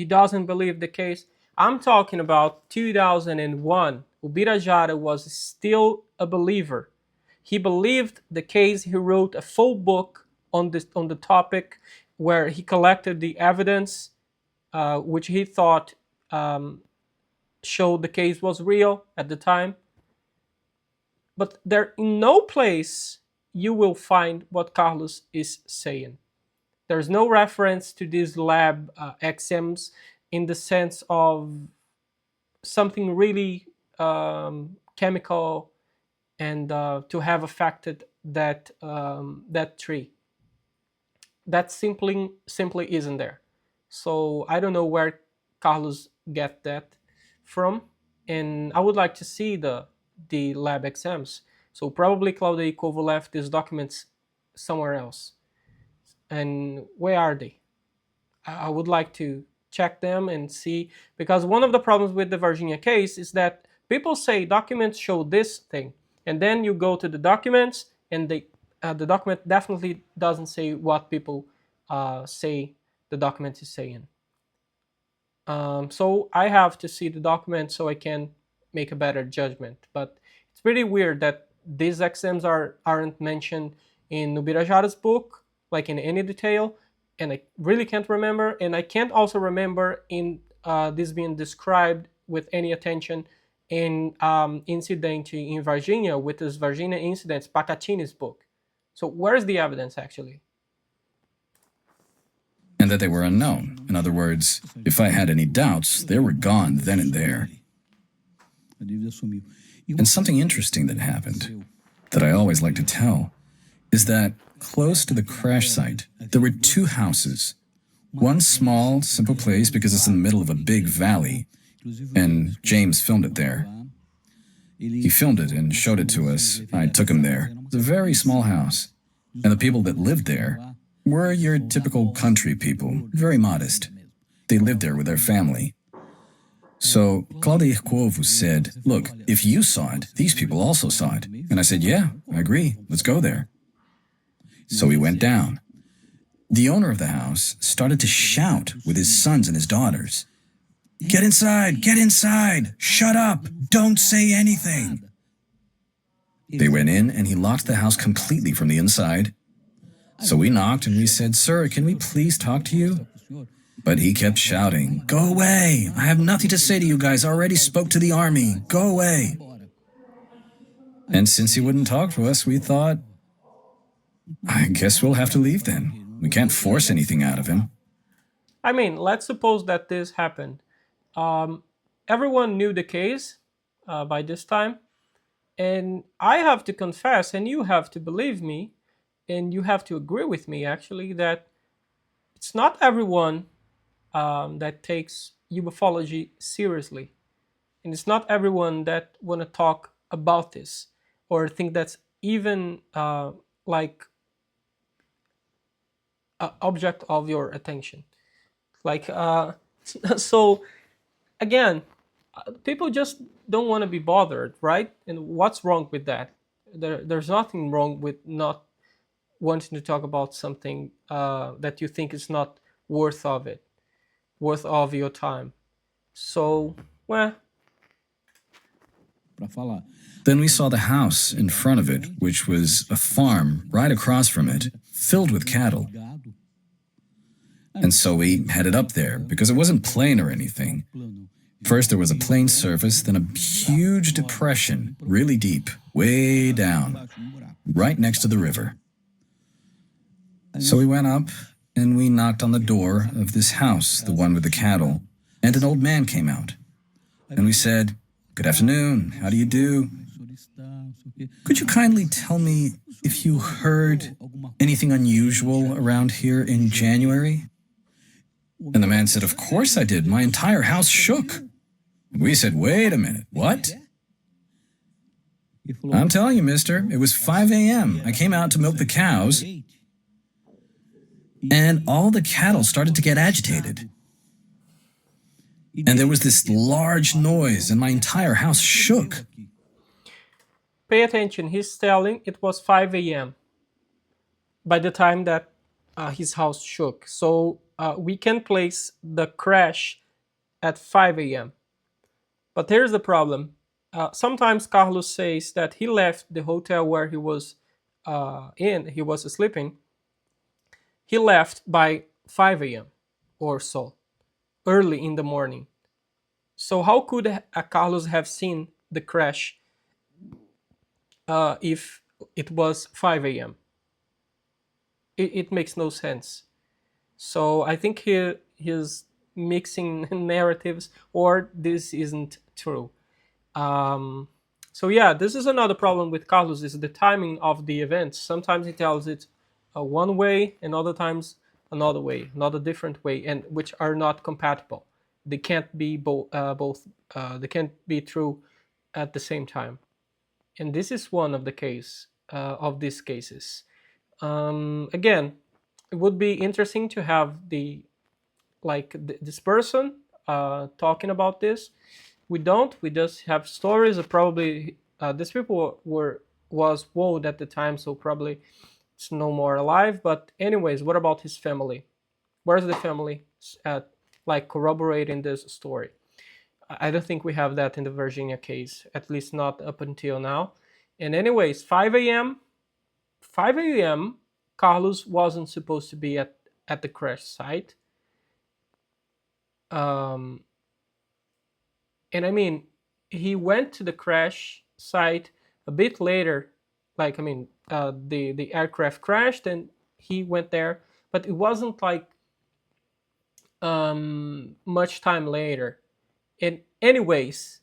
[SPEAKER 1] doesn't believe the case. I'm talking about 2001. Ubirajara was still a believer. He believed the case. He wrote a full book on the topic, where he collected the evidence, which he thought showed the case was real at the time. But there, in no place, you will find what Carlos is saying. There's no reference to these lab exams in the sense of something really chemical and to have affected that tree. That simply isn't there. So I don't know where Carlos get that from, and I would like to see the lab exams. So probably Claudia Ikovo left these documents somewhere else. And where are they? I would like to check them and see, because one of the problems with the Varginha case is that people say documents show this thing, and then you go to the documents and the document definitely doesn't say what people say the document is saying. So I have to see the document so I can make a better judgment. But it's pretty weird that these exams aren't mentioned in Ubirajara's book, like in any detail, and I really can't remember. And I can't also remember in this being described with any attention in incident in Varginha, with this Varginha incidents, Pacatini's book. So where's the evidence actually?
[SPEAKER 3] And that they were unknown. In other words, if I had any doubts, they were gone then and there. And something interesting that happened, that I always like to tell, is that close to the crash site, there were two houses. One small, simple place because it's in the middle of a big valley, and James filmed it there. He filmed it and showed it to us. I took him there. It's a very small house. And the people that lived there were your typical country people, very modest. They lived there with their family. So Claudia Ikovo said, look, if you saw it, these people also saw it. And I said, yeah, I agree. Let's go there. So we went down. The owner of the house started to shout with his sons and his daughters. Get inside! Get inside! Shut up! Don't say anything! They went in and he locked the house completely from the inside. So we knocked and we said, sir, can we please talk to you? But he kept shouting, go away! I have nothing to say to you guys. I already spoke to the army. Go away! And since he wouldn't talk to us, we thought, I guess we'll have to leave then. We can't force anything out of him.
[SPEAKER 1] I mean, let's suppose that this happened. Everyone knew the case by this time. And I have to confess, and you have to believe me, and you have to agree with me, actually, that it's not everyone that takes ufology seriously. And it's not everyone that want to talk about this or think that's even like an object of your attention. Like, so again, people just don't want to be bothered, right? And what's wrong with that? There's nothing wrong with not wanting to talk about something that you think is not worth of your time. So, well.
[SPEAKER 3] Then we saw the house in front of it, which was a farm right across from it, filled with cattle. And so we headed up there, because it wasn't plain or anything. First there was a plain surface, then a huge depression, really deep, way down, right next to the river. So we went up, and we knocked on the door of this house, the one with the cattle, and an old man came out. And we said, good afternoon, how do you do? Could you kindly tell me if you heard anything unusual around here in January? And the man said, of course I did. My entire house shook. And we said, wait a minute, what? I'm telling you, mister, it was 5 a.m. I came out to milk the cows, and all the cattle started to get agitated. and there was this large noise, and my entire house shook.
[SPEAKER 1] Pay attention, he's telling it was 5 a.m. by the time that his house shook. So we can place the crash at 5 a.m. But here's the problem. Sometimes Carlos says that he left the hotel where he was he was sleeping. He left by 5 a.m. or so, early in the morning. So how could Carlos have seen the crash if it was 5 a.m.? It makes no sense. So I think he's mixing narratives, or this isn't true. So yeah, this is another problem with Carlos, is the timing of the events. Sometimes he tells it one way, and other times another way, another different way, and which are not compatible. They can't be both. They can't be true at the same time. And this is one of the case of these cases. Again, it would be interesting to have this person talking about this. We don't. We just have stories. Probably these people was old at the time, so probably it's no more alive. But anyways, what about his family? Where's the family corroborating this story? I don't think we have that in the Virginia case, at least not up until now. And anyways, 5 a.m. Carlos wasn't supposed to be at the crash site. And I mean, he went to the crash site a bit later. The aircraft crashed and he went there, but it wasn't like much time later. And anyways,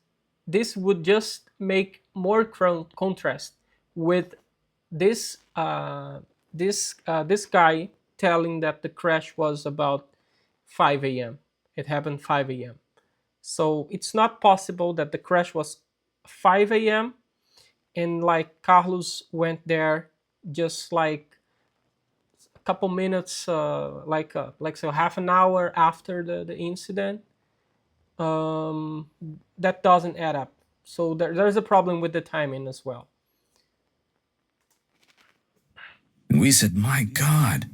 [SPEAKER 1] this would just make more contrast with this this guy telling that the crash was about 5 a.m. It happened 5 a.m. So it's not possible that the crash was 5 a.m. and Carlos went there just a couple minutes, so half an hour after the incident. That doesn't add up. So there's a problem with the timing as well.
[SPEAKER 3] And we said, my God.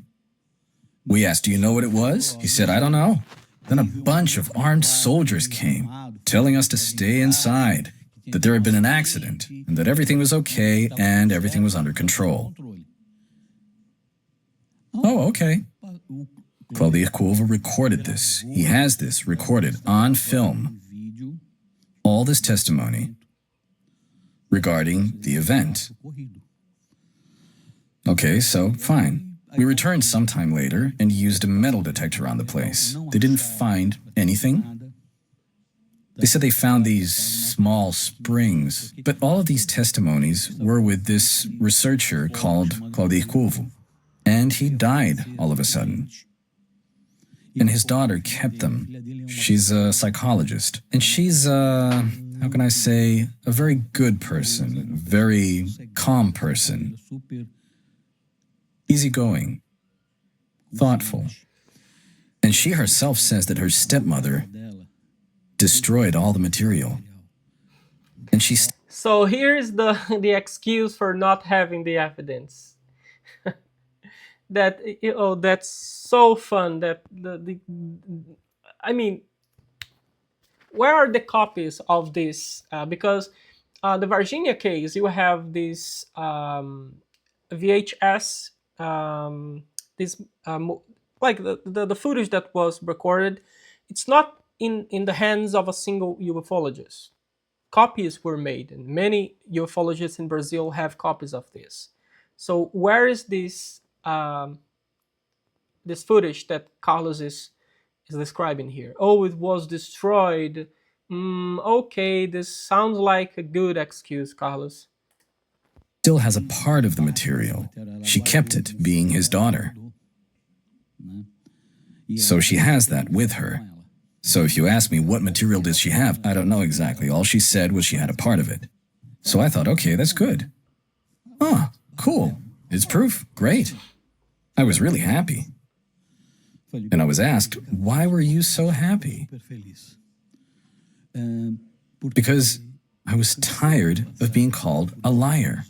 [SPEAKER 3] We asked, do you know what it was? He said, I don't know. Then a bunch of armed soldiers came, telling us to stay inside, that there had been an accident, and that everything was okay, and everything was under control. Oh, okay. Carlos de Souza recorded this. He has this recorded on film. All this testimony regarding the event. Okay, so fine. We returned sometime later and used a metal detector on the place. They didn't find anything. They said they found these small springs, but all of these testimonies were with this researcher called Carlos de Souza, and he died all of a sudden. And his daughter kept them. She's a psychologist, and she's how can I say, a very good person, a very calm person, easygoing, thoughtful. And she herself says that her stepmother destroyed all the material. And she's
[SPEAKER 1] So here's the excuse for not having the evidence. That's so fun. I mean, where are the copies of this? Because the Varginha case, you have this VHS, the footage that was recorded. It's not in the hands of a single ufologist. Copies were made, and many ufologists in Brazil have copies of this. So where is this this footage that Carlos is describing here? Oh, it was destroyed. Okay, this sounds like a good excuse, Carlos.
[SPEAKER 3] still has a part of the material. She kept it, being his daughter. So she has that with her. So if you ask me what material does she have, I don't know exactly. All she said was she had a part of it. So I thought, okay, that's good. Oh, cool. It's proof. Great. I was really happy. And I was asked, why were you so happy? Because I was tired of being called a liar.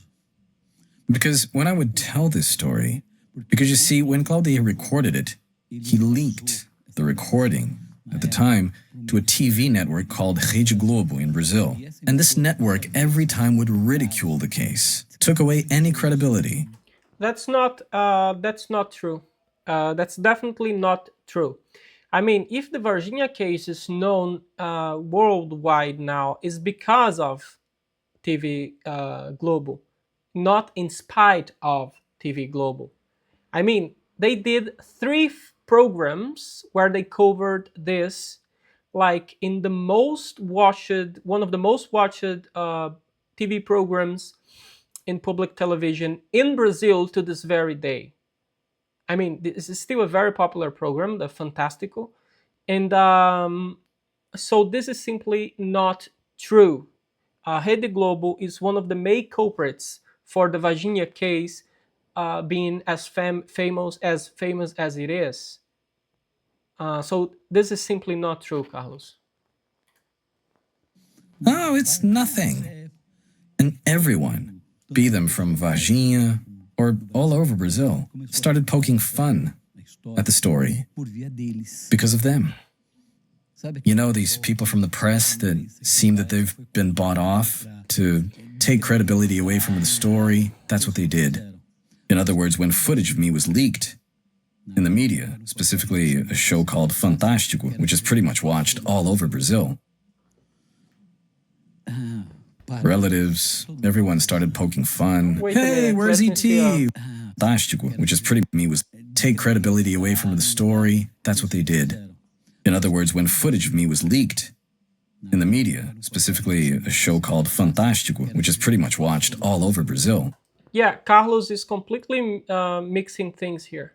[SPEAKER 3] Because when I would tell this story, because you see, when Claudia recorded it, he leaked the recording at the time to a TV network called Rede Globo in Brazil. And this network every time would ridicule the case, took away any credibility.
[SPEAKER 1] That's not true. That's definitely not true. I mean, if the Varginha case is known worldwide now, is because of TV Global, not in spite of TV Global. I mean, they did 3 programs where they covered this, like in the most watched, one of the most watched TV programs in public television in Brazil to this very day. I mean, this is still a very popular program, the Fantástico, and so this is simply not true. Rede Globo is one of the main culprits for the Varginha case being as famous as it is. So this is simply not true, Carlos.
[SPEAKER 3] Oh, it's nothing. And everyone, be them from Varginha or all over Brazil, started poking fun at the story because of them. You know, these people from the press that seem that they've been bought off to take credibility away from the story, that's what they did. In other words, when footage of me was leaked in the media, specifically a show called Fantástico, which is pretty much watched all over Brazil, relatives, everyone started poking fun.
[SPEAKER 1] Wait a
[SPEAKER 3] Hey,
[SPEAKER 1] minute,
[SPEAKER 3] where's
[SPEAKER 1] let me see,
[SPEAKER 3] ET? Fantástico, which is pretty me was take credibility away from the story, that's what they did. In other words, when footage of me was leaked in the media, specifically a show called Fantástico, which is pretty much watched all over Brazil.
[SPEAKER 1] Yeah, Carlos is completely mixing things here.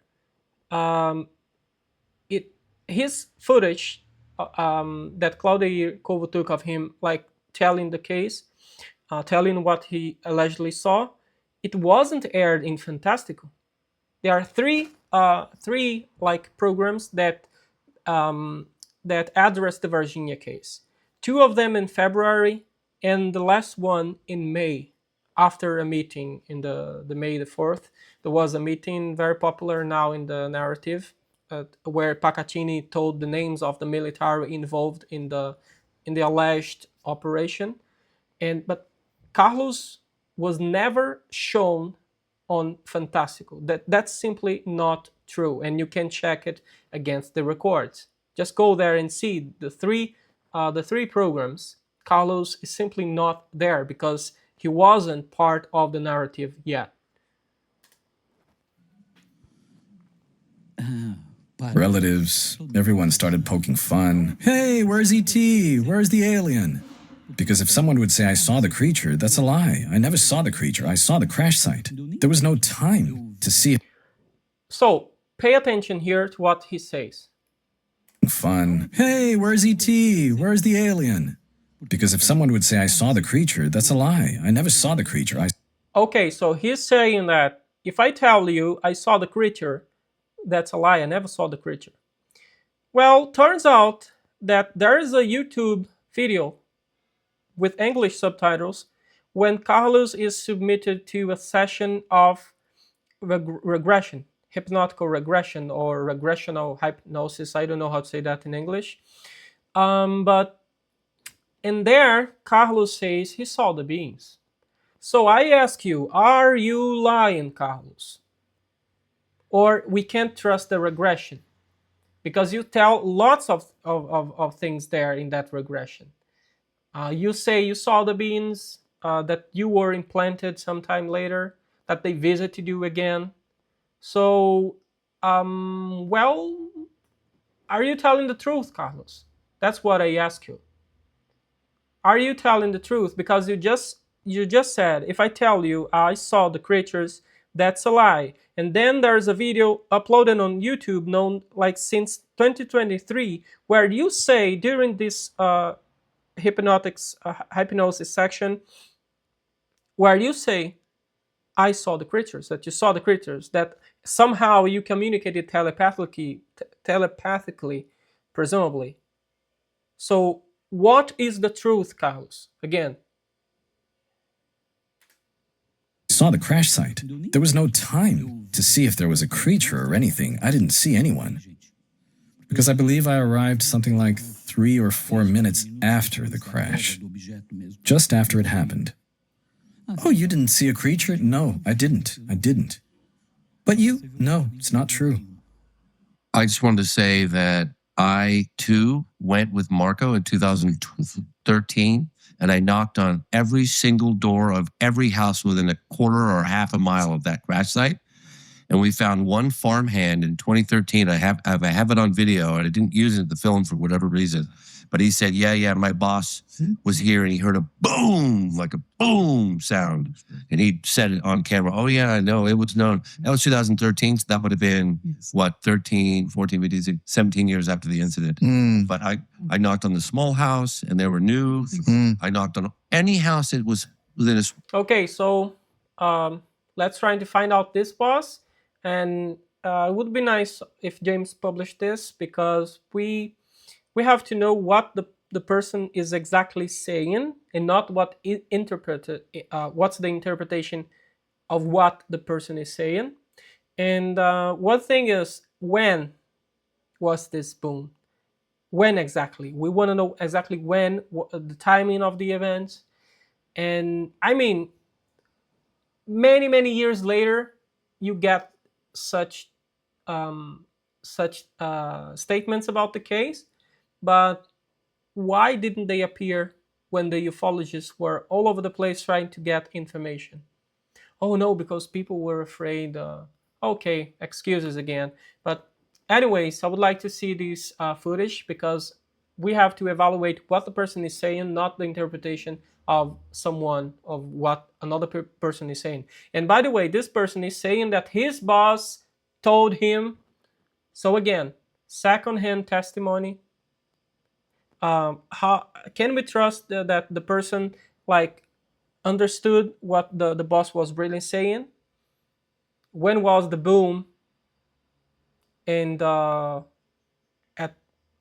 [SPEAKER 1] His footage that Claudia Covo took of him, like telling the case, telling what he allegedly saw, it wasn't aired in Fantástico. There are three like programs that address the Varginha case. 2 of them in February, and the last one in May. After a meeting in the May the 4th, there was a meeting very popular now in the narrative, where Pacatini told the names of the military involved in the alleged operation, but Carlos was never shown on Fantástico. That's simply not true, and you can check it against the records. Just go there and see the three programs. Carlos is simply not there because he wasn't part of the narrative yet.
[SPEAKER 3] Relatives, everyone started poking fun. Hey, where's ET? Where's the alien? Because if someone would say, I saw the creature, that's a lie. I never saw the creature. I saw the crash site. There was no time to see it.
[SPEAKER 1] So pay attention here to what he says.
[SPEAKER 3] Fun. Hey, where's ET? Where's the alien? Because if someone would say, I saw the creature, that's a lie. I never saw the creature.
[SPEAKER 1] Okay, so he's saying that if I tell you I saw the creature, that's a lie. I never saw the creature. Well, turns out that there is a YouTube video with English subtitles when Carlos is submitted to a session of regression, hypnotical regression, or regressional hypnosis. I don't know how to say that in English. But in there, Carlos says he saw the beings. So I ask you, are you lying, Carlos? Or we can't trust the regression? Because you tell lots of things there in that regression. You say you saw the beings, that you were implanted sometime later, that they visited you again. So, well, are you telling the truth, Carlos? That's what I ask you. Are you telling the truth? Because you just said, if I tell you I saw the creatures, that's a lie. And then there's a video uploaded on YouTube known like since 2023 where you say during this hypnosis section, where you say I saw the creatures, that you saw the creatures, that somehow you communicated telepathically, presumably. So what is the truth, Carlos? Again.
[SPEAKER 3] Saw the crash site. There was no time to see if there was a creature or anything. I didn't see anyone. Because I believe I arrived something like 3 or 4 minutes after the crash. Just after it happened. Oh, you didn't see a creature? No, I didn't. But you? No, it's not true.
[SPEAKER 6] I just wanted to say that I, too, went with Marco in 2013, and I knocked on every single door of every house within a quarter or half a mile of that crash site. And we found one farmhand in 2013. I have it on video, and I didn't use it in the film for whatever reason. But he said, yeah, my boss was here, and he heard a boom, like a boom sound. And he said it on camera. Oh, yeah, I know. It was known. That was 2013, so that would have been, 13, 14, 15, 17 years after the incident. But I knocked on the small house, and there were news. I knocked on any house that was within a...
[SPEAKER 1] Okay, so let's try to find out this boss. And it would be nice if James published this, because we have to know what the person is exactly saying, and not what what's the interpretation of what the person is saying. And one thing is, when was this boom? When exactly? We want to know exactly when, the timing of the events. And I mean, many years later, you get such statements about the case. But why didn't they appear when the ufologists were all over the place trying to get information? Oh no, because people were afraid. Okay, excuses again. But anyways, I would like to see this footage, because we have to evaluate what the person is saying, not the interpretation of someone, of what another person is saying. And by the way, this person is saying that his boss told him. So again, second-hand testimony. How can we trust that the person understood what the boss was really saying? When was the boom? And at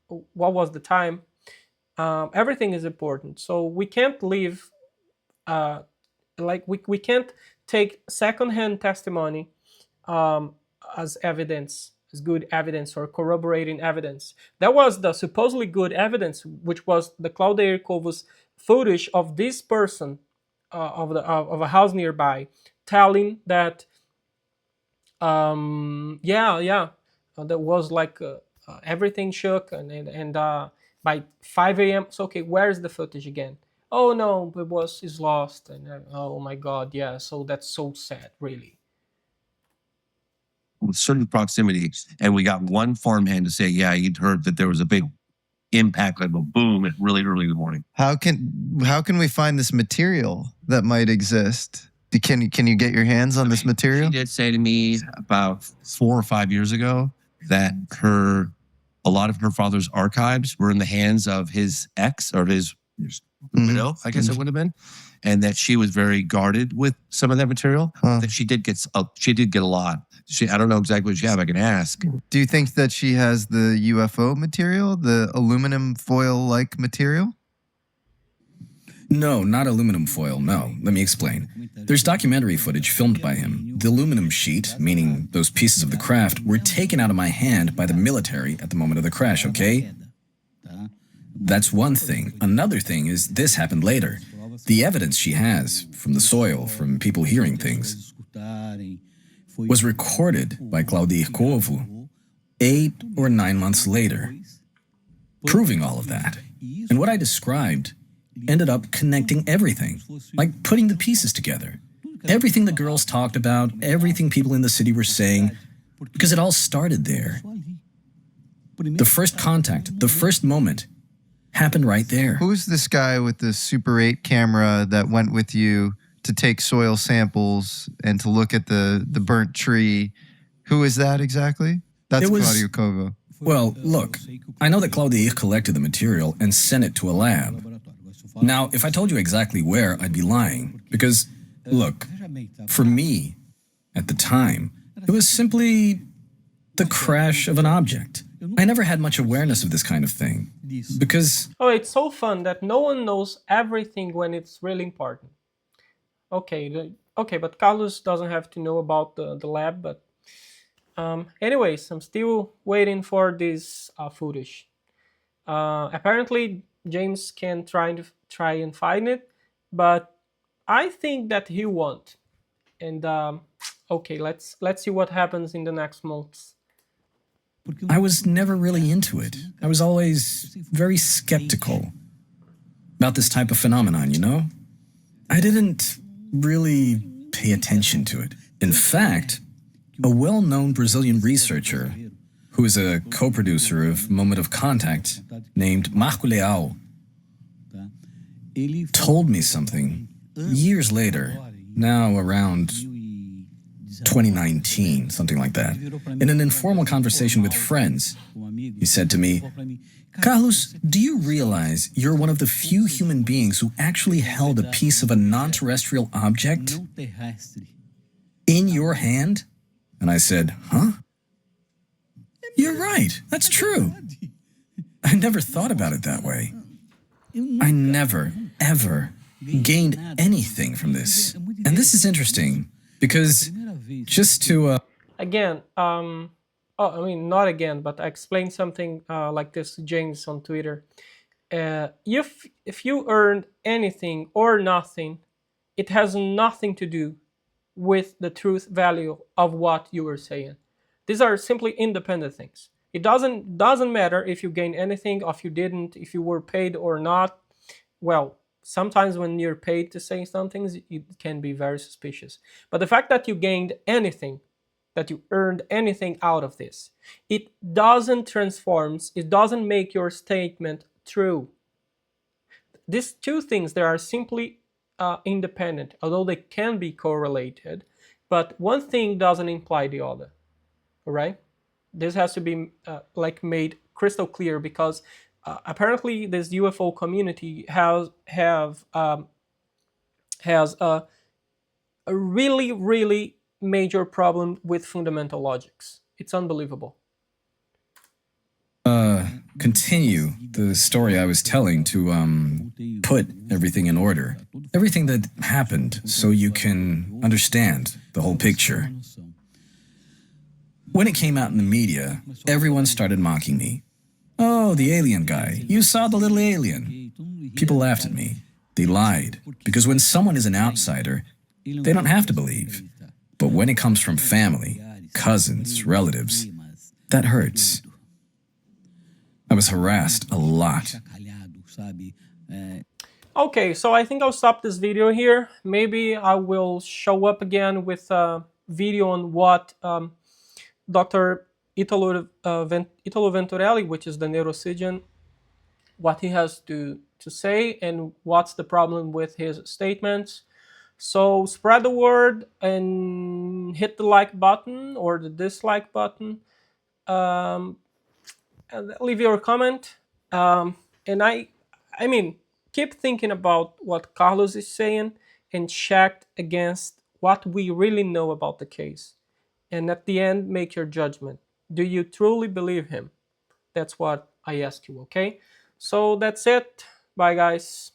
[SPEAKER 1] what was the time? Everything is important. So we can't leave, we can't take second-hand testimony as evidence, as good evidence or corroborating evidence. That was the supposedly good evidence, which was the Claudio Corvo's footage of this person of a house nearby, telling that that was everything shook, and by 5 a.m. So okay, where's the footage again? Oh no, it's lost, and oh my God, yeah. So that's so sad, really.
[SPEAKER 6] With certain proximity, and we got one farmhand to say, yeah, he'd heard that there was a big impact, like a boom, at really early in the morning.
[SPEAKER 2] How can we find this material that might exist? Can you get your hands on this material?
[SPEAKER 6] She did say to me about 4 or 5 years ago that a lot of her father's archives were in the hands of his ex, or his widow, I guess it would have been, and that she was very guarded with some of that material. That she did get a lot. I don't know exactly what she had. I can ask.
[SPEAKER 2] Do you think that she has the UFO material, the aluminum foil-like material?
[SPEAKER 3] No, not aluminum foil, no. Let me explain. There's documentary footage filmed by him. The aluminum sheet, meaning those pieces of the craft, were taken out of my hand by the military at the moment of the crash, okay? That's one thing. Another thing is this happened later. The evidence she has from the soil, from people hearing things, was recorded by Claudio Corvo 8 or 9 months later, proving all of that. And what I described ended up connecting everything, like putting the pieces together. Everything the girls talked about, everything people in the city were saying, because it all started there. The first contact, the first moment, happened right there.
[SPEAKER 2] Who's this guy with the Super 8 camera that went with you to take soil samples and to look at the burnt tree? Who is that exactly? That's Claudio Corvo.
[SPEAKER 3] Well, look, I know that Claudio collected the material and sent it to a lab. Now, if I told you exactly where, I'd be lying. Because, look, for me, at the time, it was simply the crash of an object. I never had much awareness of this kind of thing because
[SPEAKER 1] Oh, it's so fun that no one knows everything when it's really important. Okay, okay, but Carlos doesn't have to know about the lab, but anyways, I'm still waiting for this footage. Apparently, James can try and find it, but I think that he won't. And okay, let's see what happens in the next months.
[SPEAKER 3] I was never really into it. I was always very skeptical about this type of phenomenon, you know? I didn't really pay attention to it. In fact, a well-known Brazilian researcher who is a co-producer of Moment of Contact named Marco Leal told me something years later, now around 2019, something like that. In an informal conversation with friends, he said to me, Carlos, do you realize you're one of the few human beings who actually held a piece of a non-terrestrial object in your hand? And I said, huh? You're right. That's true. I never thought about it that way. I never, ever gained anything from this. And this is interesting because just to...
[SPEAKER 1] Again, oh, I mean, not again, but I explained something like this to James on Twitter. If you earned anything or nothing, it has nothing to do with the truth value of what you were saying. These are simply independent things. It doesn't matter if you gained anything, or if you didn't, if you were paid or not. Well, sometimes when you're paid to say some things, it can be very suspicious. But the fact that you gained anything, that you earned anything out of this, it doesn't make your statement true. These two things, they are simply independent, although they can be correlated, but one thing doesn't imply the other. All right? This has to be like made crystal clear, because apparently this UFO community has a really major problem with fundamental logics. It's unbelievable.
[SPEAKER 3] Continue the story I was telling to put everything in order. Everything that happened so you can understand the whole picture. When it came out in the media, everyone started mocking me. Oh, the alien guy. You saw the little alien. People laughed at me. They lied. Because when someone is an outsider, they don't have to believe. But when it comes from family, cousins, relatives, that hurts. I was harassed a lot.
[SPEAKER 1] Okay, so I think I'll stop this video here. Maybe I will show up again with a video on what Dr. Italo Venturelli, which is the neurosurgeon, what he has to say and what's the problem with his statements. So spread the word and hit the like button or the dislike button. And leave your comment. And I mean, keep thinking about what Carlos is saying and check against what we really know about the case. And at the end, make your judgment. Do you truly believe him? That's what I ask you, okay? So that's it. Bye, guys.